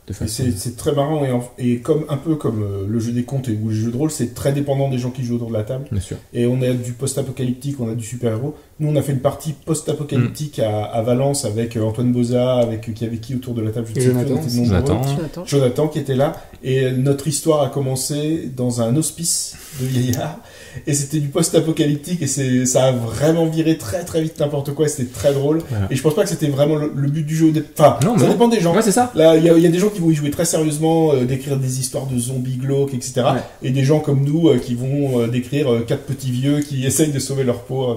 de Et façon... c'est très marrant et comme un peu comme le jeu des contes ou le jeu de rôle, c'est très dépendant des gens qui jouent autour de la table. Bien sûr. Et on a du post-apocalyptique, on a du super-héros. Nous, on a fait une partie post-apocalyptique à Valence avec Antoine Boza, qui avait qui autour de la table, je Et sais plus, Jonathan. on était nombreux. Jonathan. Jonathan qui était là. Et notre histoire a commencé dans un hospice de vieillards. Et c'était du post-apocalyptique et ça a vraiment viré très très vite n'importe quoi. Et c'était très drôle. Voilà. Et je pense pas que c'était vraiment le but du jeu. Enfin, Non, ça non. dépend des gens. Ouais, c'est ça. Là, il y a des gens qui vont y jouer très sérieusement, d'écrire des histoires de zombies glauques, etc. Ouais. Et des gens comme nous qui vont décrire 4 petits vieux qui essayent de sauver leur peau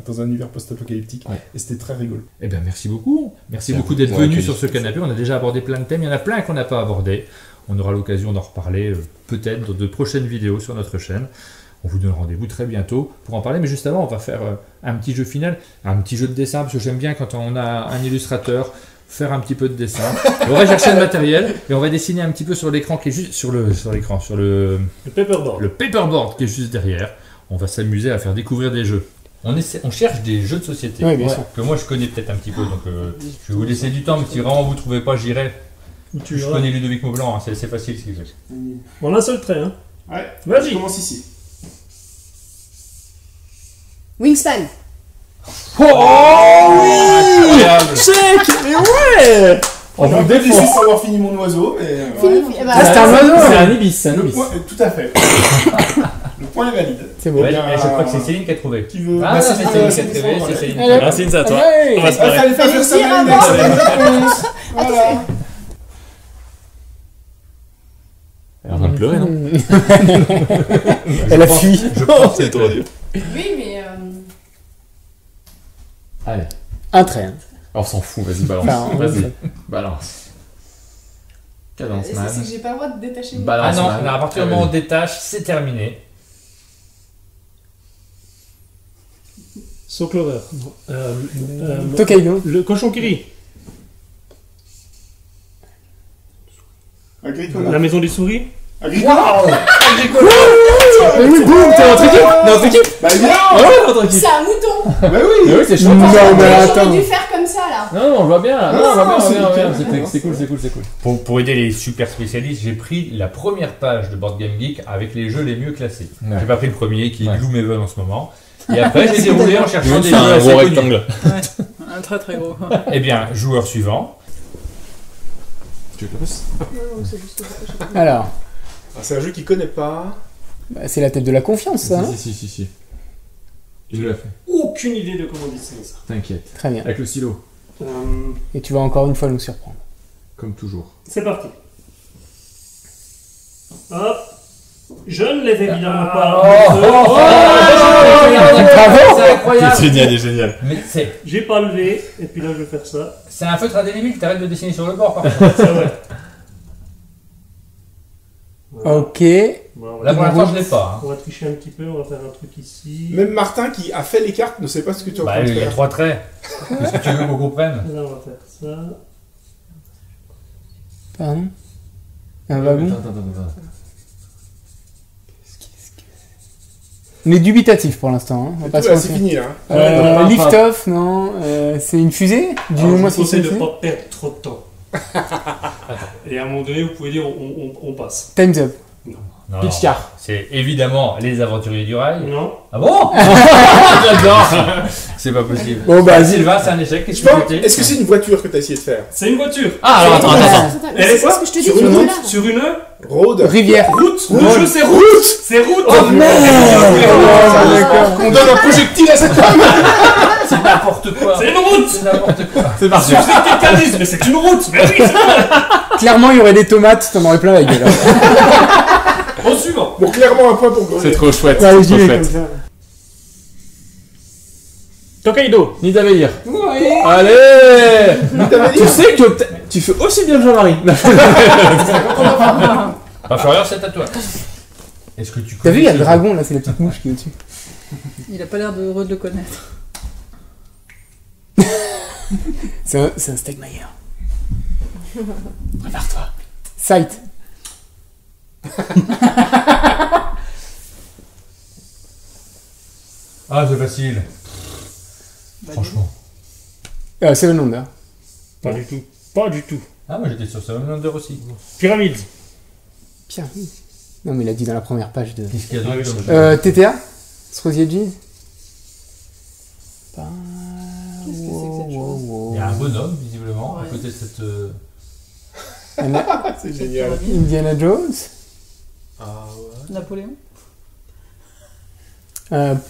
dans un univers post-apocalyptique. Ouais. Et c'était très rigolo. Eh bien, merci beaucoup. Merci Bien. beaucoup d'être Ouais, venu quel sur ce discussion. canapé. On a déjà abordé plein de thèmes. Il y en a plein qu'on n'a pas abordé. On aura l'occasion d'en reparler peut-être dans de prochaines vidéos sur notre chaîne. On vous donne rendez-vous très bientôt pour en parler. Mais juste avant, on va faire un petit jeu final, un petit jeu de dessin, parce que j'aime bien quand on a un illustrateur faire un petit peu de dessin. On va chercher le matériel et on va dessiner un petit peu sur l'écran qui est juste sur le paperboard. le paperboard qui est juste derrière. On va s'amuser à faire découvrir des jeux. On cherche des jeux de société. Oui, bien sûr. Que moi je connais peut-être un petit peu, donc je vais vous laisser du temps, mais si vraiment vous ne trouvez pas, j'irai. Tu Je verras. connais Ludovic Maublanc, hein, c'est facile ce qu'il fait. On a un seul trait, hein. Ouais, Vas-y. je commence ici. Wingspan. Incroyable. Check. Mais ouais. On va déçu sans avoir fini mon oiseau, mais... Philippe, eh ben, Ah, c'est un oiseau. C'est un ibis, c'est un Le ibis. point, tout à fait. Le point est valide. C'est beau. Ouais, bien. et je crois que c'est Céline qui a trouvé. Qui veut... Ah, Bah, c'est Céline qui a Céline, trouvé, ouais. c'est Céline. Allez. Merci, c'est à toi. Ouais. On va se Il barrer. fallait faire Allez, ça tire à Marinette, bord. c'est la réponse. Voilà. Elle est en train de pleurer, non Elle a fui. Je pense que C'est trop dur. Oui, mais. Allez. Un trait. hein. On s'en fout, vas-y, balance. Enfin, Vas-y, balance. Cadence C'est man. que j'ai pas le droit de détacher mes. Ah Balance non, man. à partir du moment où on détache, c'est terminé. So Clover. Tokaido. Le cochon qui rit. Agricola. La maison des souris. Agricola. Mais oui, boum, t'es notre équipe. Notre équipe. Bah évidemment. Ouais, notre équipe. C'est un mouton. Bah oui. Mais oui, c'est chaud. Non, mais J'aurais attends. dû faire comme ça là. Non, on le voit bien là. Non, on le voit bien, on le voit bien, c'est c'est cool, c'est cool, c'est cool. Pour aider les super spécialistes, j'ai pris la première page de Board Game Geek avec les jeux les mieux classés. Ouais. J'ai pas pris le premier qui est Ouais. Gloomhaven en ce moment. Et après, j'ai déroulé en cherchant des C'est jeux un assez gros connus. rectangle. Un très très gros. Eh bien, joueur suivant. Tu veux que je passe Alors, Ah, c'est un jeu qu'il connaît pas. bah, c'est la tête de la confiance, ça. hein. Si. Il l'a fait. Aucune idée de comment dessiner ça. T'inquiète. Très bien. Avec le stylo, Et tu vas encore une fois nous surprendre. comme toujours. C'est parti. Hop. Je ne l'ai évidemment pas. C'est incroyable. génial, il est génial. Mais c'est J'ai pas levé, et puis là je vais faire ça. un feutre indélébile, t'arrêtes de dessiner sur le bord par contre. C'est vrai. Voilà. Ok. Bon, Là pour l'instant, je l'ai pas. on va tricher un petit peu, on va faire un truc ici. Même Martin qui a fait les cartes ne sait pas ce que tu es en Bah, train de il y a faire. 3 traits. Qu'est-ce que tu veux qu'on comprenne? Là on va faire ça. Pardon. Un wagon. Attends. On est dubitatif pour l'instant. Hein. On va Et pas tout, se là, c'est mentir. fini là. hein. Lift off, non. C'est une fusée. Alors, Dis-moi je si vous c'est conseille une de fusée. ne pas perdre trop de temps. Et à un moment donné, vous pouvez dire on passe. Time's up. Non, Pitch car. c'est évidemment les aventuriers du rail. Non. Ah bon? J'adore. C'est pas possible. Bon, bah, vas-y. Sylvain, c'est un échec. Qu'est-ce Je que pense, c'était? est-ce que c'est une voiture que tu as essayé de faire? C'est une voiture. Ah, alors attends. Elle est C'est quoi ce que je te dis Sur tout une à route l'heure. Sur une Road. Rivière. route. Le Route. jeu c'est route. C'est route. Oh merde. D'accord. On donne un projectile à cette femme. C'est n'importe quoi. C'est une route. C'est n'importe quoi. C'est parti. Je sais que quelqu'un dise, mais c'est une route. Mais oui. Clairement, il y aurait des tomates, t'en aurais plein la gueule. Au suivant. Bon, clairement un point pour C'est Grenier. trop chouette. Ouais, C'est j'y trop vais comme chouette. ça. Tokaido. Nidavellir. Ouais. Allez. T'avais dit Tu sais que tu fais aussi bien que Jean-Marie. Pas Florian, c'est à toi. Est-ce que tu T'as vu, il y a le connais- dragon là, c'est la petite mouche qui est au-dessus. Il a pas l'air de heureux de le connaître. C'est un Stegmaier. Prépare-toi. Sight. Ah, c'est facile. Franchement. Seven Wonders. Pas du tout. Pas du tout. Ah, moi j'étais sur Seven Wonders aussi. Pyramide. Pierre. Non, mais il a dit dans la première page de. Qu'est-ce qu'il y a d'autre comme jeu TTA Strozzy Edges Pas. Qu'est-ce que c'est que cette chose Il y a un bonhomme, visiblement, à Ouais. côté de cette. C'est génial. Indiana Jones Ah ouais. Napoléon.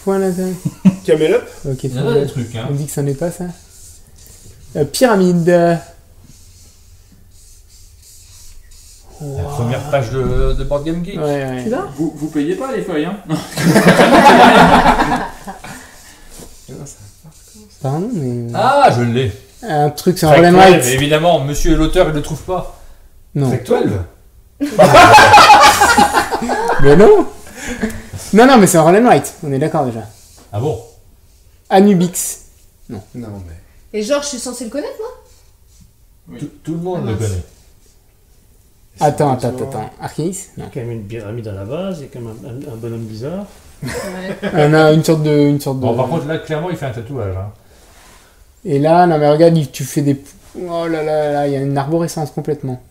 Point latin. Camelot. Ok, Il y en a des trucs, hein. on dit que ça n'est pas ça. Pyramide. La première page de Board Game Geek. Ouais. Tu l'as? Vous payez pas les feuilles, hein? Pardon, mais. Ah, je l'ai. Un truc sur Track Roll and 12, Write. évidemment, monsieur l'auteur, il le trouve pas. Non. Track 12. Mais non Non, mais c'est un Roll and Write, on est d'accord déjà. Ah bon? Anubix. Non mais. Et genre, je suis censé le connaître, moi? Tout le monde Ah, le mince. connaît. Attends. Arceus Non. Il y a quand même une pyramide à la base, il y a quand même un bonhomme bizarre. Ouais. On a une sorte de. Bon, par contre, là, clairement, il fait un tatouage. Hein. Et là, non mais regarde, tu fais des. Oh là là, il y a une arborescence complètement.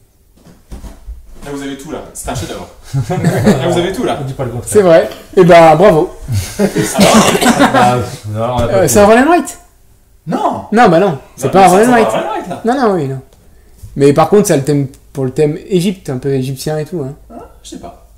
Là, vous avez tout, là. C'est un chef-d'œuvre. Là, vous avez tout, là. On dit pas le contraire. C'est vrai. Et bah, bravo. Ah, non, on a pas C'est un Roll and Write Non! Non, bah non. C'est pas un Roll and Write. Right, là. Non, oui, non. Mais par contre, ça a le thème. Pour le thème Égypte, un peu égyptien et tout. Hein. Je sais pas.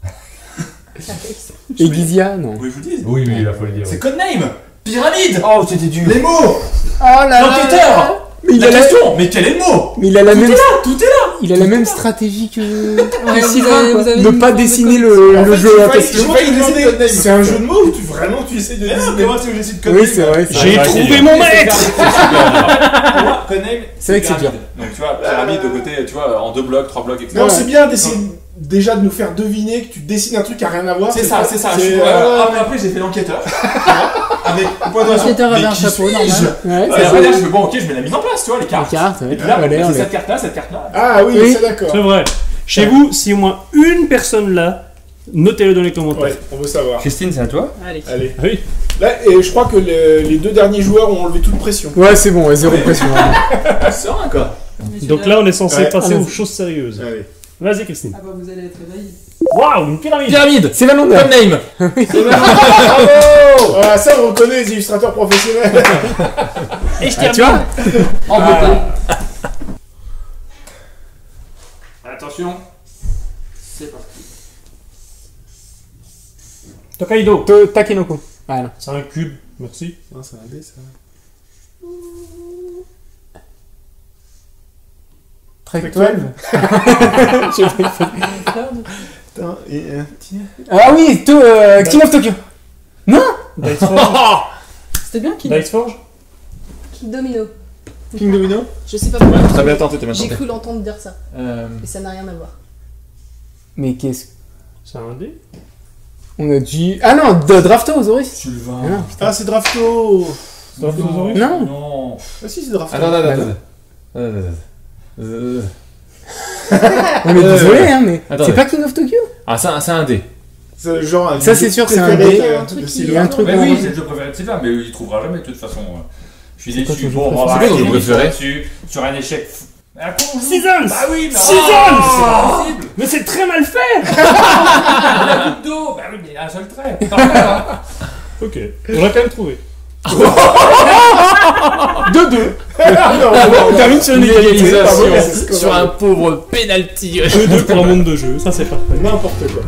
Et Gizia, non. Vous voulez que je vous le dise? Oui, mais il faut le dire. C'est Codename! Pyramide! Oh, c'était dur. Les mots! Oh là là. L'enquêteur! Mais La question! Mais quel est le mot? Mais il a la même. Tout est là! Il a la même stratégie que Ouais, Sylvain, quoi. vous avez Ne une pas forme de dessiner connaissance. le jeu. Parce que... J'ai failli lui demander, c'est un jeu de mots ou tu vraiment tu essaies de Mais non, dessiner mais moi, c'est où j'essaie de Oui, c'est vrai. c'est J'ai vrai. trouvé mon maître! Codename, C'est vrai que c'est dur. Donc, tu vois, pyramide de côté, tu vois, en 2 blocs, 3 blocs, etc. Non, c'est bien d'essayer déjà de nous faire deviner que tu dessines un truc qui a rien à voir. C'est ça, c'est ça. c'est- Après, j'ai fait l'enquêteur. Avec le point L'enquêteur avait mais un qui chapeau, suis-je normal. Ouais, Et c'est après, là, ça. je fais bon, ok, je mets la mise en place, tu vois, les Les cartes. cartes, Et ouais. puis là, Allez, c'est allez. cette carte-là, cette carte-là. Ah oui, Oui. c'est d'accord. C'est vrai. Chez vous, si au moins une personne là, notez-le dans les commentaires. Ouais, on veut savoir. Christine, c'est à toi? Allez. Allez. Oui. Là, et je crois que les deux derniers joueurs ont enlevé toute pression. Ouais, c'est bon, ouais, zéro pression. Serein, quoi. Donc là, on est censé Ouais. passer Ah, aux choses sérieuses. Allez. Vas-y, Christine. Ah bah vous allez être ébahis. Waouh, une pyramide! Pyramide! C'est la longueur. Codename! Bravo. Ah, ça, on reconnaît les illustrateurs professionnels. Et je Ah, tu vois En beauté. Attention. C'est parti. Tokaido. Takenoko. Voilà. C'est un cube. Merci. Non, c'est un dé, ça. Track Track 12. Putain, et tiens. Ah oui, King of Tokyo. Dice Forge. C'était bien qu'il Dice Forge. King Domino. King Domino. Je sais pas pourquoi. T'as bien tenté, t'as bien J'ai tenté. cru l'entendre dire ça. Mais ça n'a rien à voir. Mais qu'est-ce C'est un dé. on a dit. Ah non, Drafto, Zoris. Sylvain. Ah non. Ah, c'est Drafto. Draftosaurus. Non. Non. Ah si, c'est Drafto. Attends. On est désolé, hein, mais Attendez. c'est pas King of Tokyo. Ah, c'est un dé. C'est genre un Ça, c'est sûr, c'est un préféré dé. Un truc de qui- Il y a un Sylvain. truc. Mais qu'on- oui, c'est le jeu préféré de Sylvain, mais il trouvera jamais de toute façon. Je suis quoi déçu. ton jeu Bon, on va préféré? C'est quoi arrêter ton jeu préféré dessus sur un échec. Ah, con, Seasons. Bah oui, mais Seasons. c'est pas possible. Mais c'est très mal fait. La goutte d'eau. Bah oui, mais un seul trait. Ok. On l'a quand même trouvé. 2-2. On termine sur une égalité. Bravo, c'est ce qu'on sur a. un pauvre penalty. 2-2 pour un monde de jeu. Ça, c'est parfait. N'importe quoi.